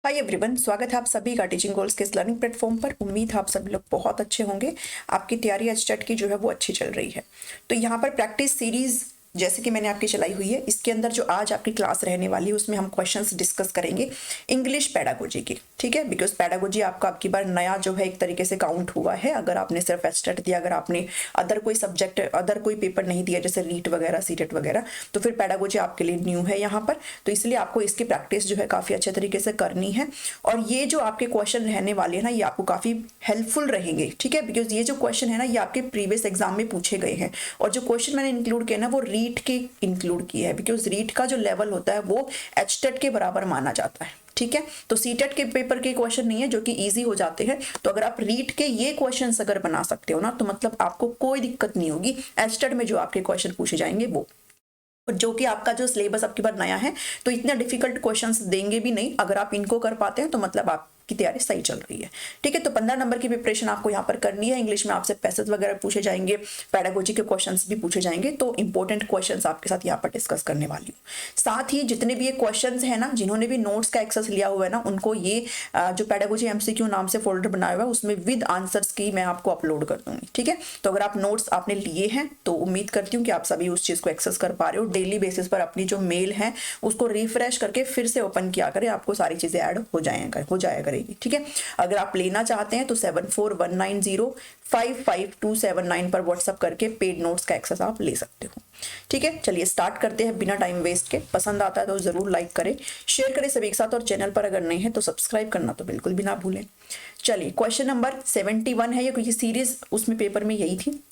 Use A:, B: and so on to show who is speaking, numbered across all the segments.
A: Hi everyone, स्वागत है आप सभी का टीचिंग गोल्स के इस लर्निंग प्लेटफॉर्म पर। उम्मीद है आप सभी लोग बहुत अच्छे होंगे। आपकी तैयारी एचटेट की जो है वो अच्छी चल रही है। तो यहाँ पर प्रैक्टिस सीरीज जैसे कि मैंने आपकी चलाई हुई है, इसके अंदर जो आज आपकी क्लास रहने वाली है उसमें हम क्वेश्चंस डिस्कस करेंगे इंग्लिश पेडागोजी की। ठीक है, बिकॉज पेडागोजी आपका अब की बार नया जो है एक तरीके से काउंट हुआ है। अगर आपने सिर्फ एचटेट दिया, अगर आपने अदर कोई सब्जेक्ट अदर कोई पेपर नहीं दिया जैसे रीट वगैरह सीटेट वगैरह, तो फिर पेडागोजी आपके लिए न्यू है यहाँ पर। तो इसलिए आपको इसकी प्रैक्टिस जो है काफ़ी अच्छे तरीके से करनी है। और ये जो आपके क्वेश्चन रहने वाले हैं ना, ये आपको काफ़ी हेल्पफुल रहेंगे। ठीक है, बिकॉज ये जो क्वेश्चन है ना, ये आपके प्रीवियस एग्जाम में पूछे गए हैं। और जो क्वेश्चन मैंने इंक्लूड किया ना, वो रीट के इंक्लूड किया है, बिकॉज रीट का जो लेवल होता है वो एचटेट के बराबर माना जाता है। ठीक है, तो सीटेट के पेपर के क्वेश्चन नहीं है जो कि इजी हो जाते हैं। तो अगर आप रीट के ये क्वेश्चंस अगर बना सकते हो ना, तो मतलब आपको कोई दिक्कत नहीं होगी एचटेट में जो आपके क्वेश्चन पूछे जाएंगे वो। और जो कि आपका जो सिलेबस आपकी बार नया है, तो इतने डिफिकल्ट क्वेश्चंस देंगे भी नहीं। अगर आप इनको कर पाते हैं तो मतलब आपकी तैयारी सही चल रही है। ठीक है, तो 15 नंबर की प्रिपरेशन आपको यहाँ पर करनी है। इंग्लिश में आपसे पैसेज वगैरह पूछे जाएंगे, पेडागोजी के क्वेश्चंस भी पूछे जाएंगे। तो इंपॉर्टेंट क्वेश्चंस आपके साथ यहाँ पर डिस्कस करने वाली हूँ। साथ ही जितने भी ये क्वेश्चंस है ना, जिन्होंने भी नोट्स का एक्सेस लिया हुआ है ना, उनको ये जो पेडागोजी एमसीक्यू नाम से फोल्डर बनाया हुआ है उसमें विद आंसर्स की मैं आपको अपलोड कर दूंगी। ठीक है, तो अगर आप नोट्स आपने लिए हैं तो उम्मीद करती हूँ कि आप सभी उस चीज को एक्सेस कर पा रहे हो। डेली बेसिस पर अपनी जो मेल है उसको रिफ्रेश करके फिर से ओपन किया करें, आपको सारी चीजें ऐड हो जाया करेगी। ठीक है, अगर आप लेना चाहते हैं तो 7419055279 पर व्हाट्सअप करके पेड नोट्स का एक्सेस आप ले सकते हो। ठीक है, चलिए स्टार्ट करते हैं बिना टाइम वेस्ट के। पसंद आता है तो जरूर लाइक करें, शेयर करें सभी के साथ, और चैनल पर अगर नहीं है तो सब्सक्राइब करना तो बिल्कुल भी ना भूलें। चलिए, क्वेश्चन नंबर 71 है ये, क्योंकि सीरीज उसमें पेपर में यही थी।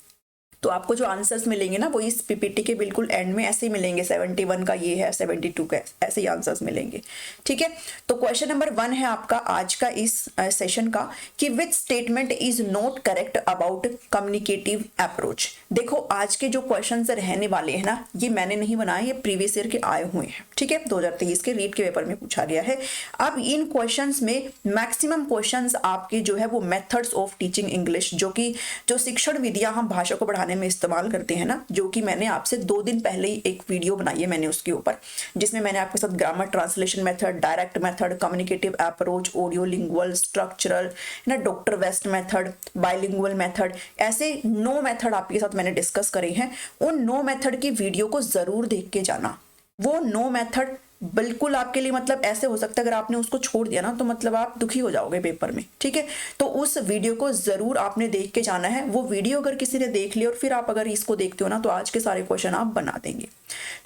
A: तो आपको जो आंसर्स मिलेंगे ना वो इस पीपीटी के बिल्कुल एंड में ऐसे ही मिलेंगे। 71 का ये है, 72 का ऐसे ही आंसर्स मिलेंगे। ठीक है, तो क्वेश्चन नंबर 1 है आपका आज का इस सेशन का कि which statement is not correct about communicative approach. देखो, आज के जो क्वेश्चन रहने वाले हैं ना, ये मैंने नहीं बनाए, ये प्रीवियस ईयर के आए हुए हैं। ठीक है, 2023 के रीट के पेपर में पूछा गया है। अब इन क्वेश्चंस में मैक्सिमम क्वेश्चंस आपके जो है वो मेथड्स ऑफ टीचिंग इंग्लिश, जो कि जो शिक्षण विधियां हम भाषा को बढ़ाने में इस्तेमाल करते हैं ना, जो कि मैंने आपसे 2 दिन पहले ही एक वीडियो बनाई है मैंने उसके ऊपर, जिसमें मैंने आपके साथ grammar, translation method, direct method, communicative approach, audio lingual, structural ना, doctor waste method, bilingual method, ऐसे 9 मेथड आपके साथ मैंने डिस्कस करे हैं। उन 9 मेथड की वीडियो को जरूर देख के जाना। वो 9 मेथड बिल्कुल आपके लिए मतलब ऐसे हो सकता है, अगर आपने उसको छोड़ दिया ना तो मतलब आप दुखी हो जाओगे पेपर में। ठीक है, तो उस वीडियो को जरूर आपने देख के जाना है। वो वीडियो अगर किसी ने देख लिया और फिर आप अगर इसको देखते हो ना, तो आज के सारे क्वेश्चन आप बना देंगे।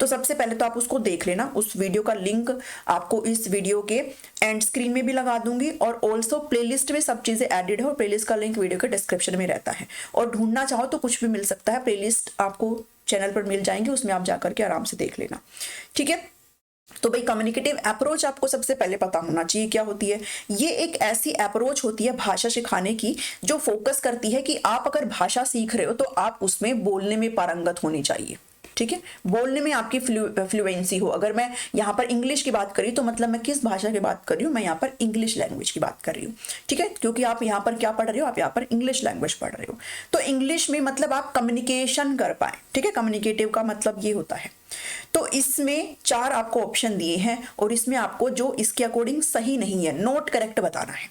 A: तो सबसे पहले तो आप उसको देख लेना। उस वीडियो का लिंक आपको इस वीडियो के एंड स्क्रीन में भी लगा दूंगी, और ऑल्सो प्लेलिस्ट में सब चीजें एडेड है, और प्लेलिस्ट का लिंक वीडियो के डिस्क्रिप्शन में रहता है। और ढूंढना चाहो तो कुछ भी मिल सकता है, प्लेलिस्ट आपको चैनल पर मिल जाएंगे, उसमें आप जाकर के आराम से देख लेना। ठीक है, तो भाई कम्युनिकेटिव अप्रोच आपको सबसे पहले पता होना चाहिए क्या होती है। ये एक ऐसी अप्रोच होती है भाषा सिखाने की जो फोकस करती है कि आप अगर भाषा सीख रहे हो तो आप उसमें बोलने में पारंगत होनी चाहिए। ठीक है, बोलने में आपकी फ्लुएंसी हो। अगर मैं यहाँ पर इंग्लिश की बात करी तो मतलब मैं किस भाषा की बात कर रही हूँ, मैं यहाँ पर इंग्लिश लैंग्वेज की बात कर रही हूँ। ठीक है, क्योंकि आप यहाँ पर क्या पढ़ रहे हो, आप यहाँ पर इंग्लिश लैंग्वेज पढ़ रहे हो। तो इंग्लिश में मतलब आप कम्युनिकेशन कर पाए। ठीक है, कम्युनिकेटिव का मतलब ये होता है। तो इसमें 4 आपको ऑप्शन दिए हैं, और इसमें आपको जो इसके अकॉर्डिंग सही नहीं है, नॉट करेक्ट बताना है।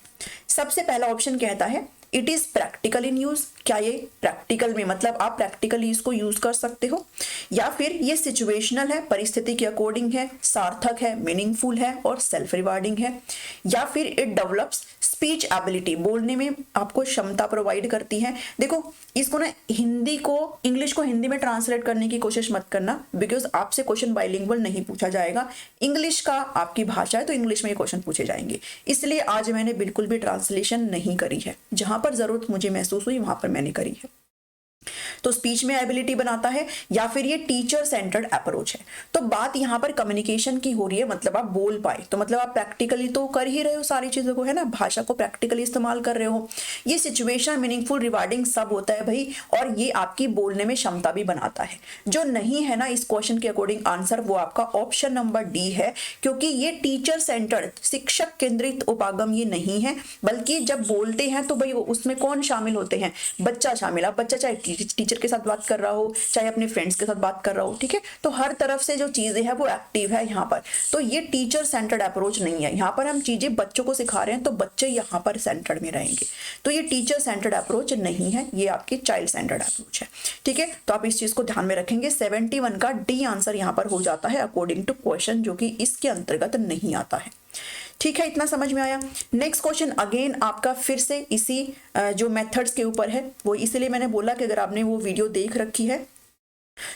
A: सबसे पहला ऑप्शन कहता है it is practical in use. क्या ये प्रैक्टिकल में मतलब आप प्रैक्टिकली इसको यूज कर सकते हो, या फिर ये सिचुएशनल है, परिस्थिति के अकॉर्डिंग है, सार्थक है, मीनिंगफुल है और सेल्फ रिवार्डिंग है, या फिर इट डेवलप्स स्पीच एबिलिटी, बोलने में आपको क्षमता प्रोवाइड करती है। देखो, इसको ना हिंदी को इंग्लिश को हिंदी में ट्रांसलेट करने की कोशिश मत करना, बिकॉज आपसे क्वेश्चन बाइलिंगुअल नहीं पूछा जाएगा। इंग्लिश का आपकी भाषा है तो इंग्लिश में ही क्वेश्चन पूछे जाएंगे। इसलिए आज मैंने बिल्कुल भी ट्रांसलेशन नहीं करी है। जहां पर जरूरत मुझे महसूस हुई वहां पर मैंने करी है। तो स्पीच में एबिलिटी बनाता है, या फिर ये टीचर सेंटर्ड अप्रोच है। तो बात यहाँ पर कम्युनिकेशन की हो रही है, मतलब आप बोल पाए, तो मतलब आप प्रैक्टिकली तो कर ही रहे हो सारी चीजों को, है ना, भाषा को प्रैक्टिकली इस्तेमाल कर रहे हो। ये सिचुएशन, मीनिंगफुल, रिवार्डिंग सब होता है भाई, और ये आपकी बोलने में क्षमता भी बनाता है। जो नहीं है ना इस क्वेश्चन के अकॉर्डिंग आंसर, वो आपका ऑप्शन नंबर डी है, क्योंकि ये टीचर सेंटर्ड, शिक्षक केंद्रित उपागम ये नहीं है। बल्कि जब बोलते हैं तो भाई उसमें कौन शामिल होते हैं, बच्चा शामिल। आप बच्चा चाहे टीचर टीचर के साथ बात कर रहा हो, चाहे अपने फ्रेंड्स के साथ बात कर रहा हो, ठीक है। तो हर तरफ से जो चीजें हैं वो एक्टिव है यहाँ पर। तो ये टीचर सेंटर्ड अप्रोच नहीं है, यहाँ पर हम चीजें बच्चों को सिखा रहे हैं तो बच्चे यहाँ पर सेंटर्ड में रहेंगे। तो ये टीचर सेंटर्ड अप्रोच नहीं है, ये आपकी चाइल्ड सेंटर्ड अप्रोच है, ठीक है। तो आप इस चीज को ध्यान में रखेंगे। 71 का डी आंसर यहाँ पर हो जाता है अकॉर्डिंग टू क्वेश्चन, जो कि इसके अंतर्गत नहीं आता है, ठीक है। इतना समझ में आया। नेक्स्ट क्वेश्चन अगेन आपका फिर से इसी जो मेथड्स के ऊपर है, वो इसलिए मैंने बोला कि अगर आपने वो वीडियो देख रखी है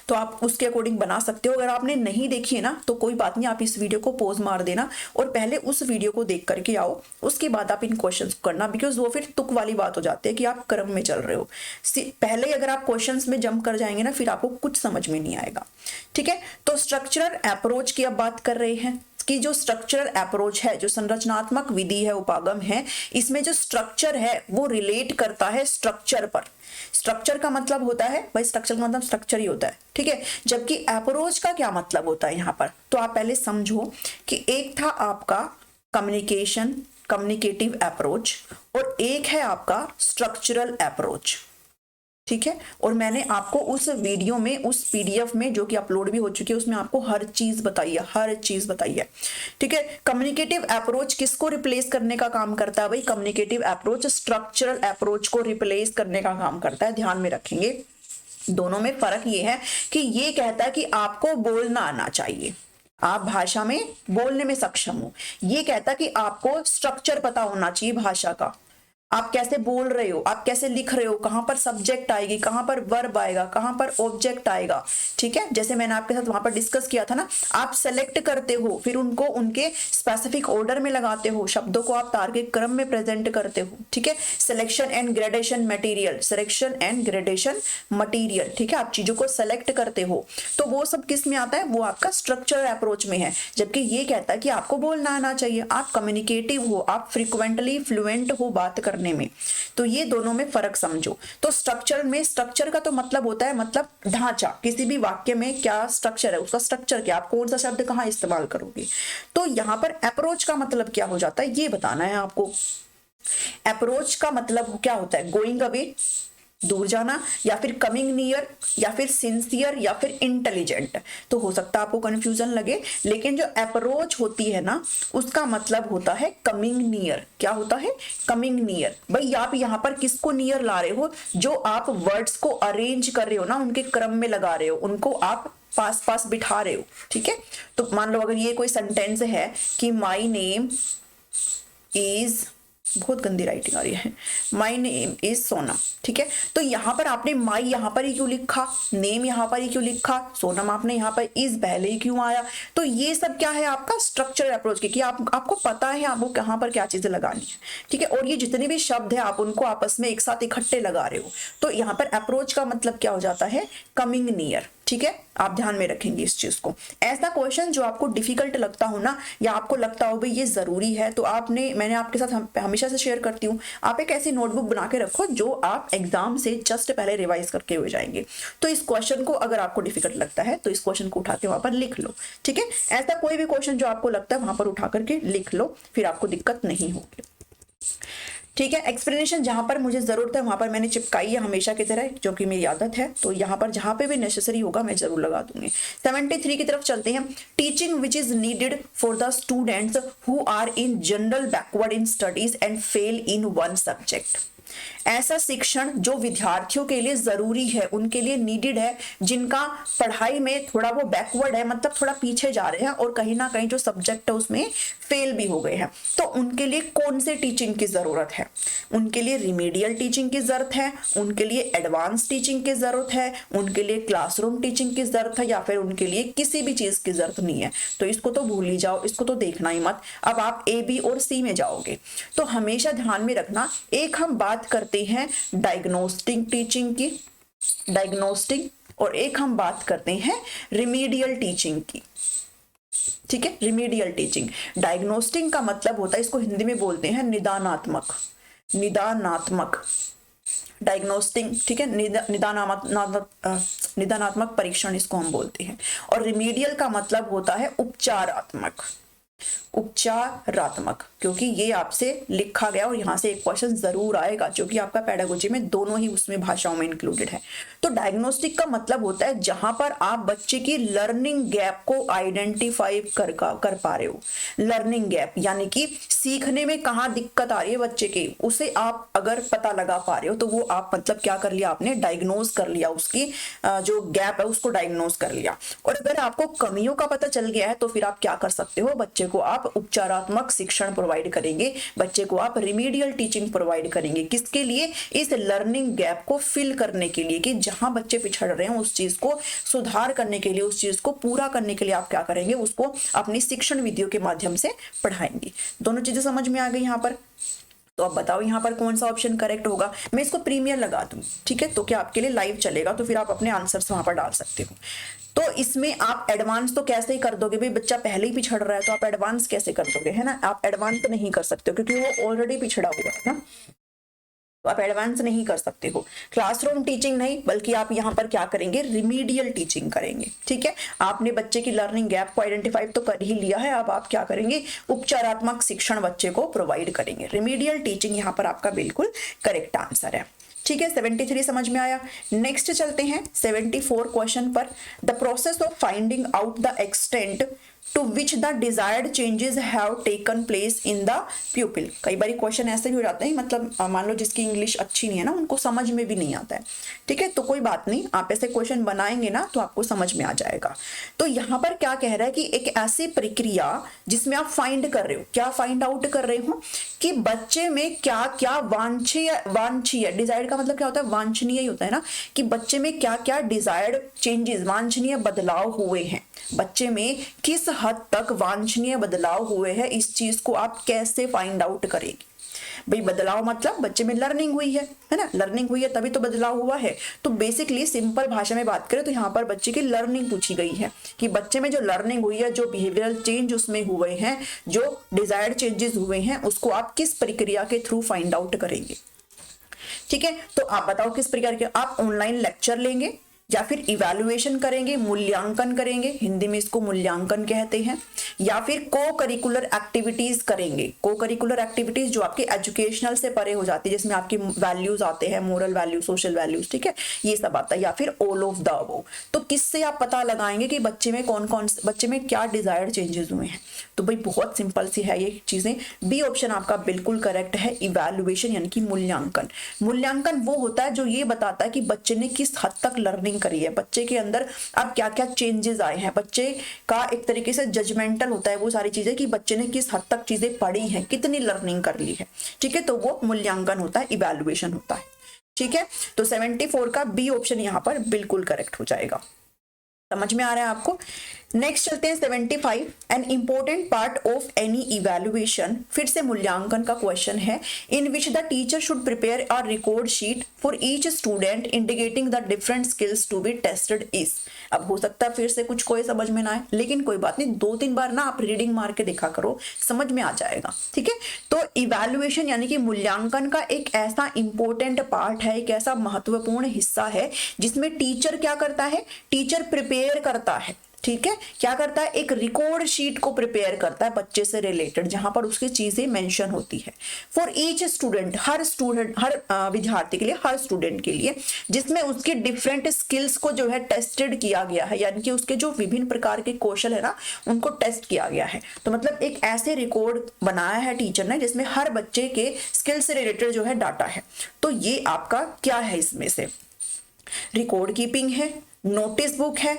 A: तो आप उसके अकॉर्डिंग बना सकते हो। अगर आपने नहीं देखी है ना तो कोई बात नहीं, आप इस वीडियो को पॉज मार देना और पहले उस वीडियो को देख करके आओ, उसके बाद आप इन क्वेश्चंस को करना, बिकॉज वो फिर तुक वाली बात हो जाती है कि आप क्रम में चल रहे हो। पहले अगर आप क्वेश्चंस में जंप कर जाएंगे ना फिर आपको कुछ समझ में नहीं आएगा, ठीक है। तो स्ट्रक्चरल अप्रोच की अब बात कर रहे हैं कि जो स्ट्रक्चरल अप्रोच है, जो संरचनात्मक विधि है, उपागम है, इसमें जो स्ट्रक्चर है वो रिलेट करता है स्ट्रक्चर पर। स्ट्रक्चर का मतलब होता है भाई, स्ट्रक्चर का मतलब स्ट्रक्चर ही होता है, ठीक है। जबकि अप्रोच का क्या मतलब होता है यहाँ पर, तो आप पहले समझो कि एक था आपका कम्युनिकेटिव अप्रोच और एक है आपका स्ट्रक्चरल अप्रोच, ठीक है। और मैंने आपको उस वीडियो में, उस पीडीएफ में जो कि अपलोड भी हो चुकी है, उसमें आपको हर चीज बताई है, हर चीज बताई है, ठीक है। कम्युनिकेटिव अप्रोच किसको रिप्लेस करने का काम करता है भाई? कम्युनिकेटिव अप्रोच स्ट्रक्चरल अप्रोच को रिप्लेस करने का काम करता है, ध्यान में रखेंगे। दोनों में फर्क ये है कि ये कहता है कि आपको बोलना आना चाहिए, आप भाषा में बोलने में सक्षम हो। ये कहता है कि आपको स्ट्रक्चर पता होना चाहिए भाषा का, आप कैसे बोल रहे हो, आप कैसे लिख रहे हो, कहां पर सब्जेक्ट आएगी, कहां पर वर्ब आएगा, कहां पर ऑब्जेक्ट आएगा, ठीक है। जैसे मैंने आपके साथ वहां पर डिस्कस किया था ना, आप सेलेक्ट करते हो फिर उनको उनके स्पेसिफिक ऑर्डर में लगाते हो, शब्दों को आप तार्किक क्रम में प्रेजेंट करते हो, ठीक है। Selection and gradation material, selection and gradation material, ठीक है। आप चीजों को सेलेक्ट करते हो, तो वो सब किस में आता है? वो आपका स्ट्रक्चरल अप्रोच में है। जबकि ये कहता है कि आपको बोलना आना चाहिए, आप कम्युनिकेटिव हो, आप फ्रिक्वेंटली फ्लुएंट हो बात करने में। तो ये दोनों में फर्क समझो। तो स्ट्रक्चर में, स्ट्रक्चर का तो मतलब होता है मतलब ढांचा, किसी भी वाक्य में क्या स्ट्रक्चर है, उसका स्ट्रक्चर क्या, आप कौन सा शब्द कहां इस्तेमाल करोगे। तो यहां पर अप्रोच का मतलब क्या हो जाता है ये बताना है आपको। अप्रोच का मतलब क्या होता है? गोइंग अवे, दूर जाना, या फिर कमिंग नियर, या फिर सिंसियर, या फिर इंटेलिजेंट। तो हो सकता है आपको कंफ्यूजन लगे, लेकिन जो अप्रोच होती है ना उसका मतलब होता है कमिंग नियर। क्या होता है? Coming near. भाई आप यहाँ पर किसको नियर ला रहे हो? जो आप वर्ड्स को अरेंज कर रहे हो ना, उनके क्रम में लगा रहे हो, उनको आप पास पास बिठा रहे हो, ठीक है। तो मान लो अगर ये कोई सेंटेंस है कि माई नेम इज, बहुत गंदी राइटिंग आ रही है, माई नेम इज सोनम, ठीक है। तो यहाँ पर आपने माई यहाँ पर ही क्यों लिखा, नेम यहाँ पर ही क्यों लिखा, सोनम आपने यहाँ पर इज पहले ही क्यों आया? तो ये सब क्या है आपका स्ट्रक्चरल अप्रोच की, कि आपको पता है आपको कहाँ पर क्या चीजें लगानी है, ठीक है। और ये जितने भी शब्द है आप उनको आपस में एक साथ इकट्ठे लगा रहे हो। तो यहाँ पर अप्रोच का मतलब क्या हो जाता है? कमिंग नियर, ठीक है। आप ध्यान में रखेंगे इस चीज को। ऐसा क्वेश्चन जो आपको डिफिकल्ट लगता हो ना, या आपको लगता हो भाई ये जरूरी है, तो मैंने आपके साथ हमेशा से शेयर करती हूँ, आप एक ऐसी नोटबुक बना के रखो जो आप एग्जाम से जस्ट पहले रिवाइज करके हो जाएंगे। तो इस क्वेश्चन को अगर आपको डिफिकल्ट लगता है तो इस क्वेश्चन को उठा के वहां पर लिख लो, ठीक है। ऐसा कोई भी क्वेश्चन जो आपको लगता है वहां पर उठा करके लिख लो, फिर आपको दिक्कत नहीं होगी, ठीक है। एक्सप्लेनेशन जहां पर मुझे जरूरत है वहां पर मैंने चिपकाई है हमेशा की तरह, जो कि मेरी आदत है। तो यहाँ पर जहां पे भी नेसेसरी होगा मैं जरूर लगा दूंगी। 73 की तरफ चलते हैं। Teaching which is needed for the students who are in general backward in studies and fail in one subject. ऐसा शिक्षण जो विद्यार्थियों के लिए जरूरी है, उनके लिए नीडेड है, जिनका पढ़ाई में थोड़ा वो बैकवर्ड है, मतलब थोड़ा पीछे जा रहे हैं और कहीं ना कहीं जो सब्जेक्ट है उसमें फेल भी हो गए हैं, तो उनके लिए कौन से टीचिंग की जरूरत है? उनके लिए रिमीडियल टीचिंग की जरूरत है, उनके लिए एडवांस टीचिंग की जरूरत है, उनके लिए क्लासरूम टीचिंग की जरूरत है, या फिर उनके लिए किसी भी चीज की जरूरत नहीं है? तो इसको तो भूल ही जाओ, इसको तो देखना ही मत। अब आप ए, बी और सी में जाओगे तो हमेशा ध्यान में रखना, एक हम बात करते हैं डायग्नोस्टिक टीचिंग की, डायग्नोस्टिक, और एक हम बात करते हैं रिमीडियल टीचिंग की, ठीक है। रिमीडियल टीचिंग, डायग्नोस्टिक का मतलब होता है, इसको हिंदी में बोलते हैं निदानात्मक, निदानात्मक डायग्नोस्टिक, ठीक है। निदानात्मक परीक्षण इसको हम बोलते हैं। और रिमीडियल का मतलब होता है उपचारात्मक, उपचारात्मक, क्योंकि ये आपसे लिखा गया और यहाँ से एक क्वेश्चन जरूर आएगा जो कि आपका पेडागोजी में दोनों ही उसमें भाषाओं में इंक्लूडेड है। तो डायग्नोस्टिक का मतलब होता है जहां पर आप बच्चे की लर्निंग गैप को आइडेंटिफाई कर पा रहे हो। लर्निंग गैप यानी कि सीखने में कहाँ दिक्कत आ रही है बच्चे की, उसे आप अगर पता लगा पा रहे हो तो वो आप मतलब क्या कर लिया, आपने डायग्नोज कर लिया, उसकी जो गैप है उसको डायग्नोज कर लिया। और अगर आपको कमियों का पता चल गया है तो फिर आप क्या कर सकते हो, बच्चे को आप उपचारात्मक शिक्षण प्रोवाइड करेंगे, बच्चे को आप रिमीडियल टीचिंग प्रोवाइड करेंगे। किसके लिए, इस लर्निंग गैप को फिल करने के लिए, कि जहां बच्चे पिछड़ रहे हैं उस चीज को सुधार करने के लिए, उस चीज को पूरा करने के लिए आप क्या करेंगे, उसको अपनी शिक्षण विधियों के माध्यम से पढ़ाएंगे। दोनों चीजें समझ में आ गई यहाँ पर। तो अब बताओ यहाँ पर कौन सा ऑप्शन करेक्ट होगा। मैं इसको प्रीमियर लगा दूंगी, ठीक है, तो क्या आपके लिए लाइव चलेगा, तो फिर आप अपने आंसर्स वहां पर डाल सकते हो। तो इसमें आप एडवांस तो कैसे ही कर दोगे भाई, बच्चा पहले ही पिछड़ रहा है तो आप एडवांस कैसे कर दोगे, है ना। आप एडवांस तो नहीं कर सकते हो क्योंकि वो ऑलरेडी पिछड़ा हुआ है ना, तो आप एडवांस नहीं कर सकते हो। क्लासरूम टीचिंग नहीं, बल्कि आप यहाँ पर क्या करेंगे, रिमीडियल टीचिंग करेंगे। ठीक है, आपने बच्चे की लर्निंग गैप को आइडेंटिफाई तो कर ही लिया है, अब आप क्या करेंगे, उपचारात्मक शिक्षण बच्चे को प्रोवाइड करेंगे। रिमीडियल टीचिंग यहाँ पर आपका बिल्कुल करेक्ट आंसर है। ठीक है, 73 समझ में आया। नेक्स्ट चलते हैं 74 क्वेश्चन पर। The process of finding out the extent to which the desired changes have taken place in the pupil. कई बार क्वेश्चन ऐसे भी हो जाते हैं, मतलब मान लो जिसकी इंग्लिश अच्छी नहीं है ना, उनको समझ में भी नहीं आता है। ठीक है, तो कोई बात नहीं, आप ऐसे क्वेश्चन बनाएंगे ना तो आपको समझ में आ जाएगा। तो यहाँ पर क्या कह रहा है कि एक ऐसी प्रक्रिया जिसमें आप फाइंड कर रहे हो, क्या फाइंड आउट कर रहे हो कि बच्चे में क्या क्या वांछनीय, डिजायर्ड का मतलब क्या होता है, वांछनीय ही होता है ना, कि बच्चे में क्या क्या डिजायर्ड चेंजेस, वांछनीय बदलाव हुए हैं, बच्चे में किस हद तक वांछनीय बदलाव हुए हैं, इस चीज को आप कैसे फाइंड आउट करेंगे। भाई बदलाव मतलब बच्चे में लर्निंग हुई है ना, लर्निंग हुई है तभी तो बदलाव हुआ है। तो बेसिकली सिंपल भाषा में बात करें तो यहाँ पर बच्चे की लर्निंग पूछी गई है कि बच्चे में जो लर्निंग हुई है, जो बिहेवियरल चेंज उसमें हुए हैं, जो डिजायर्ड चेंजेस हुए हैं, उसको आप किस प्रक्रिया के थ्रू फाइंड आउट करेंगे। ठीक है, तो आप बताओ किस प्रकार के, आप ऑनलाइन लेक्चर लेंगे या फिर इवैल्यूएशन करेंगे, मूल्यांकन करेंगे, हिंदी में इसको मूल्यांकन कहते हैं, या फिर को करिकुलर एक्टिविटीज करेंगे। को करिकुलर एक्टिविटीज जो आपके एजुकेशनल से परे हो जाती है, जिसमें आपके वैल्यूज आते हैं, मोरल वैल्यू, सोशल वैल्यूज, ठीक है, ये सब आता है, या फिर ऑल ऑफ द अबव। तो किससे आप पता लगाएंगे कि बच्चे में कौन कौन, बच्चे में क्या डिजायर्ड चेंजेस हुए हैं। तो भाई बहुत सिंपल सी है ये चीजें। बी ऑप्शन आपका बिल्कुल करेक्ट है, इवैल्यूएशन यानी कि मूल्यांकन। मूल्यांकन वो होता है जो ये बताता है कि बच्चे ने किस हद तक लर्निंग करी है, बच्चे के अंदर अब क्या क्या चेंजेस आए हैं। बच्चे का एक तरीके से जजमेंटल होता है वो सारी चीजें, कि बच्चे ने किस हद तक चीजें पढ़ी हैं, कितनी लर्निंग कर ली है। ठीक है, तो वो मूल्यांकन होता है, इवैल्यूएशन होता है। ठीक है, तो 74 का बी ऑप्शन यहाँ पर बिल्कुल करेक्ट हो जाएगा। समझ में आ रहा है आपको। नेक्स्ट चलते हैं 75, an important part of any evaluation, फिर से मूल्यांकन का क्वेश्चन है, in which the teacher should prepare a record sheet for each student indicating the different skills to be tested is. अब हो सकता है फिर से कुछ कोई समझ में ना आए, लेकिन कोई बात नहीं, 2-3 बार ना आप रीडिंग मार के देखा करो, समझ में आ जाएगा। ठीक है, तो इवैल्यूएशन यानी कि मूल्यांकन का एक ऐसा इंपॉर्टेंट पार्ट है, एक ऐसा महत्वपूर्ण हिस्सा है जिसमें टीचर क्या करता है, टीचर प्रिपेयर करता है। ठीक है, क्या करता है, एक रिकॉर्ड शीट को प्रिपेयर करता है बच्चे से रिलेटेड, जहां पर उसकी चीजें मेंशन होती है। फॉर ईच स्टूडेंट, हर स्टूडेंट, हर विद्यार्थी के लिए, हर स्टूडेंट के लिए, जिसमें उसके डिफरेंट स्किल्स को जो है टेस्टेड किया गया है, यानी कि उसके जो विभिन्न प्रकार के कौशल है ना, उनको टेस्ट किया गया है। तो मतलब एक ऐसे रिकॉर्ड बनाया है टीचर ने जिसमें हर बच्चे के स्किल से रिलेटेड जो है डाटा है। तो ये आपका क्या है, इसमें से रिकॉर्ड कीपिंग है, नोटिस बुक है,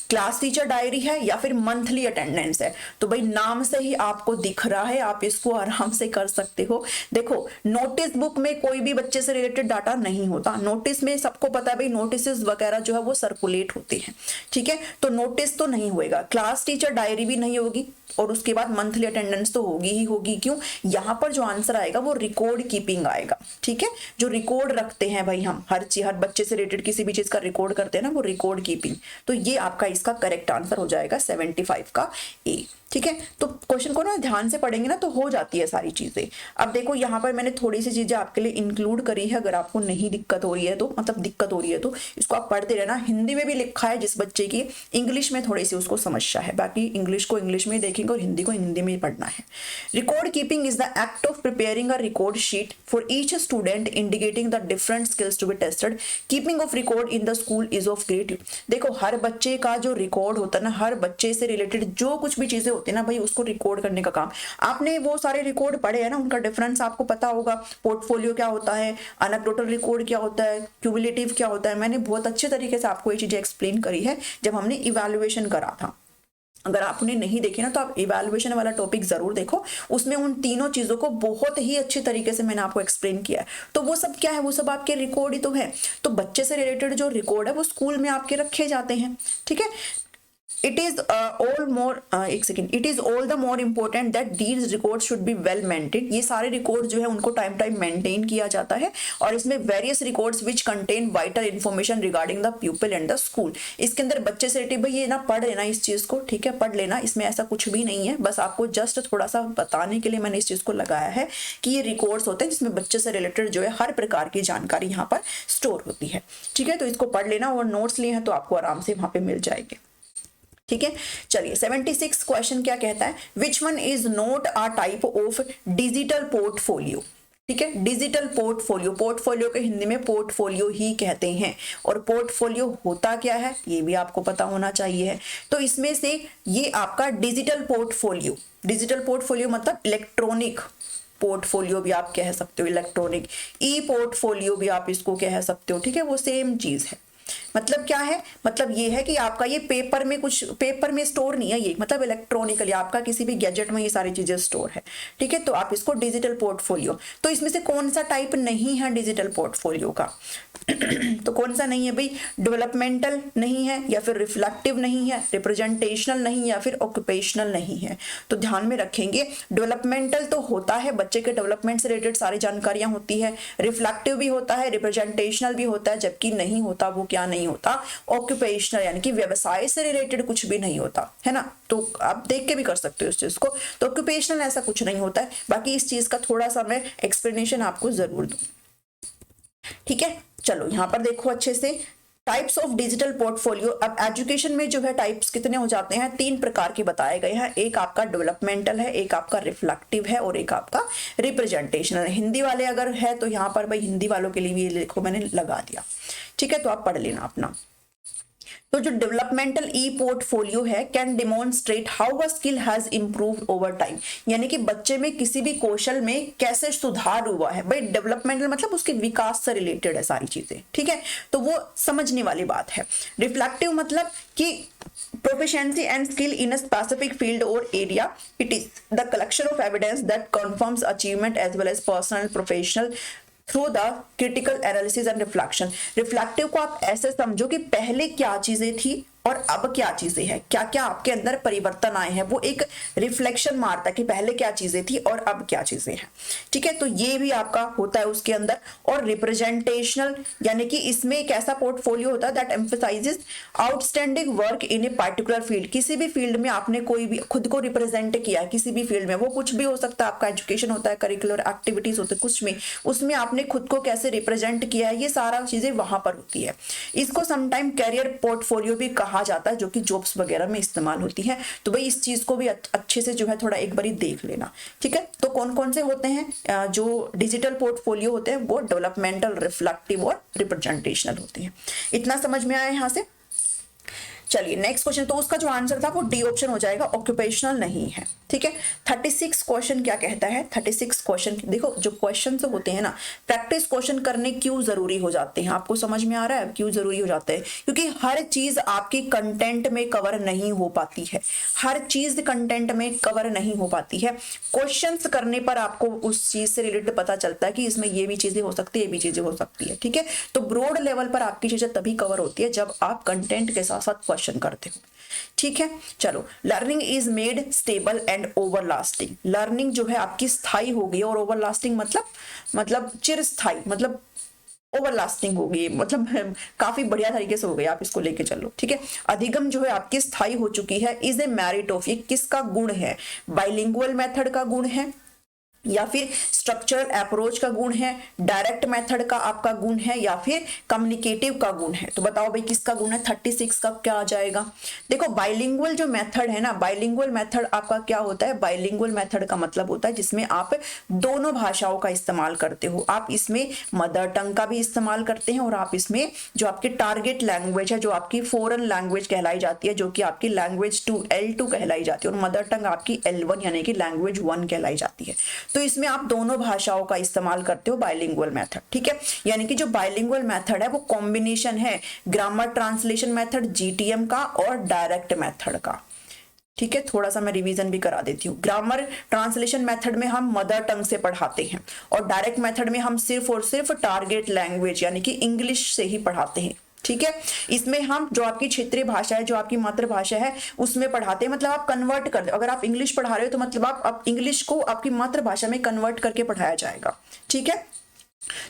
A: क्लास टीचर डायरी है, या फिर मंथली अटेंडेंस है। तो भाई नाम से ही आपको दिख रहा है, आप इसको आराम से कर सकते हो। देखो नोटिस बुक में कोई भी बच्चे से रिलेटेड डाटा नहीं होता। नोटिस में सबको पता है भाई, नोटिस वगैरह जो है वो सर्कुलेट होते हैं। ठीक है, तो नोटिस तो नहीं होएगा, क्लास टीचर डायरी भी नहीं होगी, और उसके बाद मंथली अटेंडेंस तो होगी ही होगी। क्यों, यहाँ पर जो आंसर आएगा वो रिकॉर्ड कीपिंग आएगा। ठीक है, जो रिकॉर्ड रखते हैं भाई, हम हर बच्चे से रिलेटेड किसी भी चीज का रिकॉर्ड करते हैं ना, वो रिकॉर्ड कीपिंग। तो ये आपका इसका करेक्ट आंसर हो जाएगा 75 का ए। ठीक है, तो क्वेश्चन को ना ध्यान से पढ़ेंगे ना तो हो जाती है सारी चीजें। अब देखो यहाँ पर मैंने थोड़ी सी चीजें आपके लिए इंक्लूड करी है, अगर आपको नहीं दिक्कत हो रही है तो, मतलब दिक्कत हो रही है तो इसको आप पढ़ते रहना। हिंदी में भी लिखा है जिस बच्चे की, इंग्लिश में थोड़ी सी उसको समस्या है, बाकी इंग्लिश को इंग्लिश में देखेंगे और हिंदी को हिंदी में ही पढ़ना है। Record keeping is the act of preparing a record sheet for each student indicating the different skills to be tested. Keeping of record in the school is of great. देखो हर बच्चे का जो रिकॉर्ड होता है ना, हर बच्चे से रिलेटेड जो कुछ भी चीजें होती है ना भाई, उसको रिकॉर्ड करने का काम। आपने वो सारे रिकॉर्ड पढ़े हैं ना, उनका डिफरेंस आपको पता होगा। पोर्टफोलियो क्या होता है, एनेक्डोटल रिकॉर्ड क्या होता है, क्यूमुलेटिव क्या होता है। मैंने बहुत अच्छे तरीके से आपको ये चीजें एक्सप्लेन करी है जब हमने इवैल्यूएशन करा था। अगर आपने नहीं देखी ना तो आप इवैल्यूएशन वाला टॉपिक जरूर देखो, उसमें उन तीनों चीजों को बहुत ही अच्छे तरीके से मैंने आपको एक्सप्लेन किया है। तो वो सब क्या है, वो सब आपके रिकॉर्ड ही तो है। तो बच्चे से रिलेटेड जो रिकॉर्ड है वो स्कूल में आपके रखे जाते हैं, ठीक है। It is it is all the more important that these records should be well maintained। ये सारे रिकॉर्ड जो है उनको टाइम टाइम मेंटेन किया जाता है, और इसमें various records which contain vital information regarding the प्यूपिल and the school. इसके अंदर बच्चे से रिलेटेड भाई ये ना पढ़ लेना इस चीज को, ठीक है, पढ़ लेना, इसमें ऐसा कुछ भी नहीं है। बस आपको जस्ट थोड़ा सा बताने के लिए मैंने इस चीज को लगाया है कि ये रिकॉर्ड्स होते हैं जिसमें बच्चे से रिलेटेड जो है हर प्रकार की जानकारी यहाँ पर स्टोर होती है, ठीक है। तो इसको पढ़ लेना, और नोट्स लिए हैं तो आपको आराम से वहां पे मिल जाएंगे, ठीक है। चलिए 76 क्वेश्चन क्या कहता है, which one is not a type of digital portfolio. ठीक है, डिजिटल पोर्टफोलियो, पोर्टफोलियो के हिंदी में पोर्टफोलियो ही कहते हैं। और पोर्टफोलियो होता क्या है ये भी आपको पता होना चाहिए। तो इसमें से ये आपका डिजिटल पोर्टफोलियो, डिजिटल पोर्टफोलियो मतलब इलेक्ट्रॉनिक पोर्टफोलियो भी आप कह सकते हो, इलेक्ट्रॉनिक ई पोर्टफोलियो भी आप इसको कह सकते हो, ठीक है, वो सेम चीज है। मतलब क्या है, मतलब ये है कि आपका ये पेपर में कुछ, पेपर में स्टोर नहीं है ये, मतलब इलेक्ट्रॉनिकली आपका किसी भी गैजेट में ये सारी चीजें स्टोर है, ठीक है। तो आप इसको डिजिटल पोर्टफोलियो, तो इसमें से कौन सा टाइप नहीं है डिजिटल पोर्टफोलियो का तो कौन सा नहीं है भाई, डेवलपमेंटल नहीं है, या फिर रिफ्लेक्टिव नहीं है, रिप्रेजेंटेशनल नहीं, या फिर ऑक्यूपेशनल नहीं है। तो ध्यान में रखेंगे, डेवलपमेंटल तो होता है, बच्चे के डेवलपमेंट से रिलेटेड सारी जानकारियां होती है, रिफ्लेक्टिव भी होता है, रिप्रेजेंटेशनल भी होता है, जबकि नहीं होता वो क्या नहीं होता, ऑक्यूपेशनल, यानी कि व्यवसाय से रिलेटेड कुछ भी नहीं होता है ना। तो आप देख के भी कर सकते हो इस चीज को। तो ऑक्यूपेशनल ऐसा कुछ नहीं होता है। बाकी इस चीज का थोड़ा सा मैं एक्सप्लेनेशन आपको जरूर दूं, ठीक है। चलो यहाँ पर देखो अच्छे से, टाइप्स ऑफ डिजिटल पोर्टफोलियो। अब एजुकेशन में जो है टाइप्स कितने हो जाते हैं, 3 प्रकार के बताए गए हैं। एक आपका डेवलपमेंटल है, एक आपका रिफ्लेक्टिव है, और एक आपका रिप्रेजेंटेशनल है। हिंदी वाले अगर है तो यहाँ पर भाई हिंदी वालों के लिए भी देखो मैंने लगा दिया, ठीक है। तो आप पढ़ लेना अपना। तो जो डेवलपमेंटल ई पोर्टफोलियो है, can demonstrate how a skill has improved over time, यानी कि बच्चे में किसी भी कौशल में कैसे सुधार हुआ है। भाई डेवलपमेंटल मतलब उसके विकास से रिलेटेड है सारी चीजें, ठीक है, तो वो समझने वाली बात है। रिफ्लेक्टिव मतलब कि proficiency and skill in a specific field or area. It is the collection of evidence that confirms achievement as well as personal and professional through the critical analysis and reflection. Reflective को आप ऐसे समझो कि पहले क्या चीजें थी और अब क्या चीजें हैं, क्या क्या आपके अंदर परिवर्तन आए हैं। वो एक रिफ्लेक्शन मारता है कि पहले क्या चीजें थी और अब क्या चीजें हैं, ठीक है। तो ये भी आपका होता है उसके अंदर। और रिप्रेजेंटेशनल यानी कि इसमें एक ऐसा पोर्टफोलियो होता है that emphasises outstanding work in a particular field. किसी भी फील्ड में आपने कोई भी खुद को रिप्रेजेंट किया है, किसी भी फील्ड में, वो कुछ भी हो सकता है, आपका एजुकेशन होता है, करिकुलर एक्टिविटीज होते हैं, कुछ में उसमें आपने खुद को कैसे रिप्रेजेंट किया है, ये सारा चीजें वहां पर होती है। इसको समटाइम कैरियर पोर्टफोलियो भी कहा जाता है, जो कि जॉब्स वगैरह में इस्तेमाल होती है। तो भाई इस चीज को भी अच्छे से जो है थोड़ा एक बारी देख लेना, ठीक है। तो कौन कौन से होते हैं जो डिजिटल पोर्टफोलियो होते हैं, वो डेवलपमेंटल, रिफ्लेक्टिव और रिप्रेजेंटेशनल होते हैं। इतना समझ में आया यहां से। चलिए नेक्स्ट क्वेश्चन, तो उसका जो आंसर था वो डी ऑप्शन हो जाएगा, ऑक्यूपेशनल नहीं है, ठीक है। 36 क्वेश्चन क्या कहता है, 36 क्वेश्चन देखो, जो क्वेश्चन होते हैं ना, प्रैक्टिस क्वेश्चन करने क्यों जरूरी हो जाते हैं, आपको समझ में आ रहा है क्यों जरूरी हो जाते हैं? क्योंकि हर चीज आपकी कंटेंट में कवर नहीं हो पाती है, हर चीज कंटेंट में कवर नहीं हो पाती है। क्वेश्चंस करने पर आपको उस चीज से रिलेटेड पता चलता है कि इसमें ये भी चीजें हो सकती है, ये भी चीजें हो सकती है, ठीक है। तो ब्रॉड लेवल पर आपकी चीजें तभी कवर होती है जब आप कंटेंट के साथ साथ क्वेश्चन करते हो, ठीक है। चलो, learning is made stable and everlasting. Learning जो है आपकी स्थायी हो गई, और ओवरलास्टिंग मतलब चिरस्थायी, मतलब ओवरलास्टिंग होगी, मतलब काफी बढ़िया तरीके से हो गई, आप इसको लेके चलो, ठीक है। अधिगम जो है आपकी स्थायी हो चुकी है, इज ए मेरिट ऑफ, ये किसका गुण है, बाइलिंगुअल मेथड का गुण है या फिर स्ट्रक्चरल अप्रोच का गुण है, डायरेक्ट मेथड का आपका गुण है या फिर कम्युनिकेटिव का गुण है। तो बताओ भाई किसका गुण है, 36 का क्या आ जाएगा। देखो बाइलिंगुअल जो मेथड है ना, बाइलिंगुअल मेथड आपका क्या होता है, बाइलिंगुअल मेथड का मतलब होता है जिसमें आप दोनों भाषाओं का इस्तेमाल करते हो। आप इसमें मदर टंग का भी इस्तेमाल करते हैं और आप इसमें जो आपकी टारगेट लैंग्वेज है, जो आपकी फॉरेन लैंग्वेज कहलाई जाती है, जो कि आपकी लैंग्वेज 2 L2 कहलाई जाती है, और मदर टंग आपकी L1 यानी कि लैंग्वेज 1 कहलाई जाती है। तो इसमें आप दोनों भाषाओं का इस्तेमाल करते हो बाइलिंगुअल मेथड, ठीक है। यानी कि जो बाइलिंगुअल मेथड है वो कॉम्बिनेशन है ग्रामर ट्रांसलेशन मेथड GTM का और डायरेक्ट मेथड का, ठीक है। थोड़ा सा मैं रिवीजन भी करा देती हूँ। ग्रामर ट्रांसलेशन मेथड में हम मदर टंग से पढ़ाते हैं और डायरेक्ट मेथड में हम सिर्फ और सिर्फ टारगेट लैंग्वेज यानी कि इंग्लिश से ही पढ़ाते हैं, ठीक है। इसमें हम जो आपकी क्षेत्रीय भाषा है, जो आपकी मातृभाषा है, उसमें पढ़ाते हैं, मतलब आप कन्वर्ट कर दो। अगर आप इंग्लिश पढ़ा रहे हो तो मतलब आप इंग्लिश को आपकी मातृभाषा में कन्वर्ट करके पढ़ाया जाएगा, ठीक है।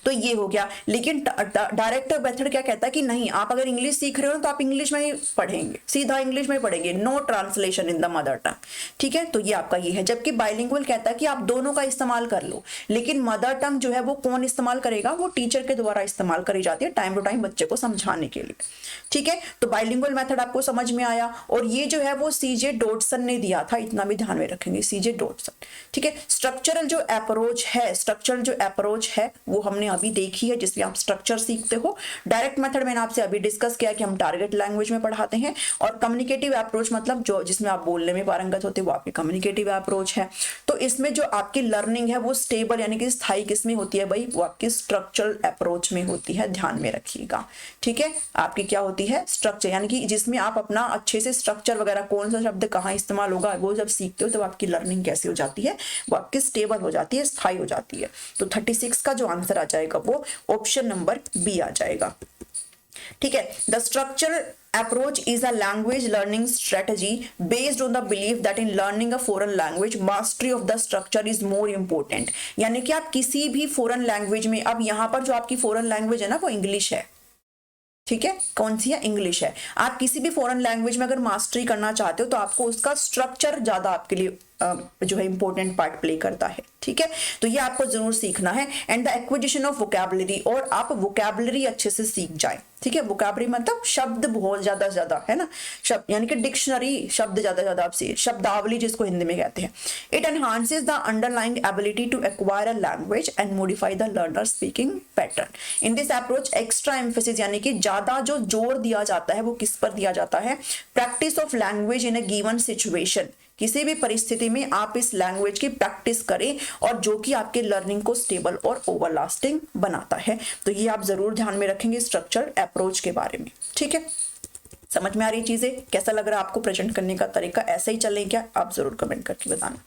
A: तो ये हो गया। लेकिन डायरेक्ट मेथड क्या कहता है कि नहीं, आप अगर इंग्लिश सीख रहे हो तो आप इंग्लिश में ही पढ़ेंगे, सीधा इंग्लिश में पढ़ेंगे, no translation in the mother tongue, ठीक है। तो ये आपका ये है। जबकि बाइलिंगुअल कहता है कि आप दोनों का इस्तेमाल कर लो, लेकिन मदर टंग जो है वो कौन इस्तेमाल करेगा, वो टीचर के द्वारा इस्तेमाल करी जाती है टाइम टू टाइम बच्चे को समझाने के लिए, ठीक है। तो बाइलिंगुअल मेथड आपको समझ में आया। और ये जो है वो CJ डॉटसन ने दिया था, इतना भी ध्यान में रखेंगे, CJ डॉटसन, ठीक है। स्ट्रक्चरल जो अप्रोच है, स्ट्रक्चरल जो अप्रोच है वो हमने अभी देखी है, जिसमें आप स्ट्रक्चर सीखते हो। डायरेक्ट मेथड मैंने आपसे अभी डिस्कस किया कि हम टारगेट लैंग्वेज में पढ़ाते हैं, और कम्युनिकेटिव अप्रोच मतलब जो जिसमें आप बोलने में पारंगत होते हैं वो आपकी कम्युनिकेटिव अप्रोच है। तो इसमें जो आपकी लर्निंग है वो स्टेबल यानी कि स्थायी किस में होती है भाई, वो आपकी स्ट्रक्चरल अप्रोच में होती है, ध्यान में रखिएगा, ठीक है। आपकी क्या होती है, स्ट्रक्चर, यानी कि जिसमें आप अपना अच्छे से स्ट्रक्चर वगैरह, कौन सा शब्द कहाँ इस्तेमाल होगा, वो जब सीखते हो तो आपकी लर्निंग कैसी हो जाती है, वो आपकी स्टेबल हो जाती है, स्थायी हो जाती है। तो 36 का जो आंसर आ जाएगा वो ऑप्शन नंबर बी आ जाएगा, ठीक है। The structure approach is a language learning strategy based on the belief that in learning a foreign language mastery of the structure is more important। यानी कि आप किसी भी फॉरेन लैंग्वेज में, अब यहाँ पर जो आपकी फॉरेन लैंग्वेज है ना वो इंग्लिश है, ठीक है। कौन सी है, इंग्लिश है। आप किसी भी फॉरेन लैंग्वेज में अगर मास्टरी करना चाहते हो तो आपको उसका स्ट्रक्चर ज्यादा आपके लिए जो है इंपॉर्टेंट पार्ट प्ले करता है, ठीक है। तो ये आपको जरूर सीखना है। And the acquisition of vocabulary, और आप वोकैबुलरी अच्छे से सीख जाए, ठीक है। वोकैबुलरी मतलब शब्द बहुत ज्यादा है ना, शब्द यानी कि डिक्शनरी, शब्द ज्यादा आप से, शब्दावली जिसको हिंदी में कहते हैं। It enhances the underlying ability to acquire a language and modify the learner speaking pattern. In this approach extra emphasis यानी कि ज्यादा जो जोर दिया जाता है वो किस पर दिया जाता है, practice of language in a given situation. किसी भी परिस्थिति में आप इस लैंग्वेज की प्रैक्टिस करें, और जो कि आपके लर्निंग को स्टेबल और ओवरलास्टिंग बनाता है। तो ये आप जरूर ध्यान में रखेंगे स्ट्रक्चर अप्रोच के बारे में, ठीक है। समझ में आ रही चीजें, कैसा लग रहा है आपको प्रेजेंट करने का तरीका, ऐसे ही चलें क्या, आप जरूर कमेंट करके बताना,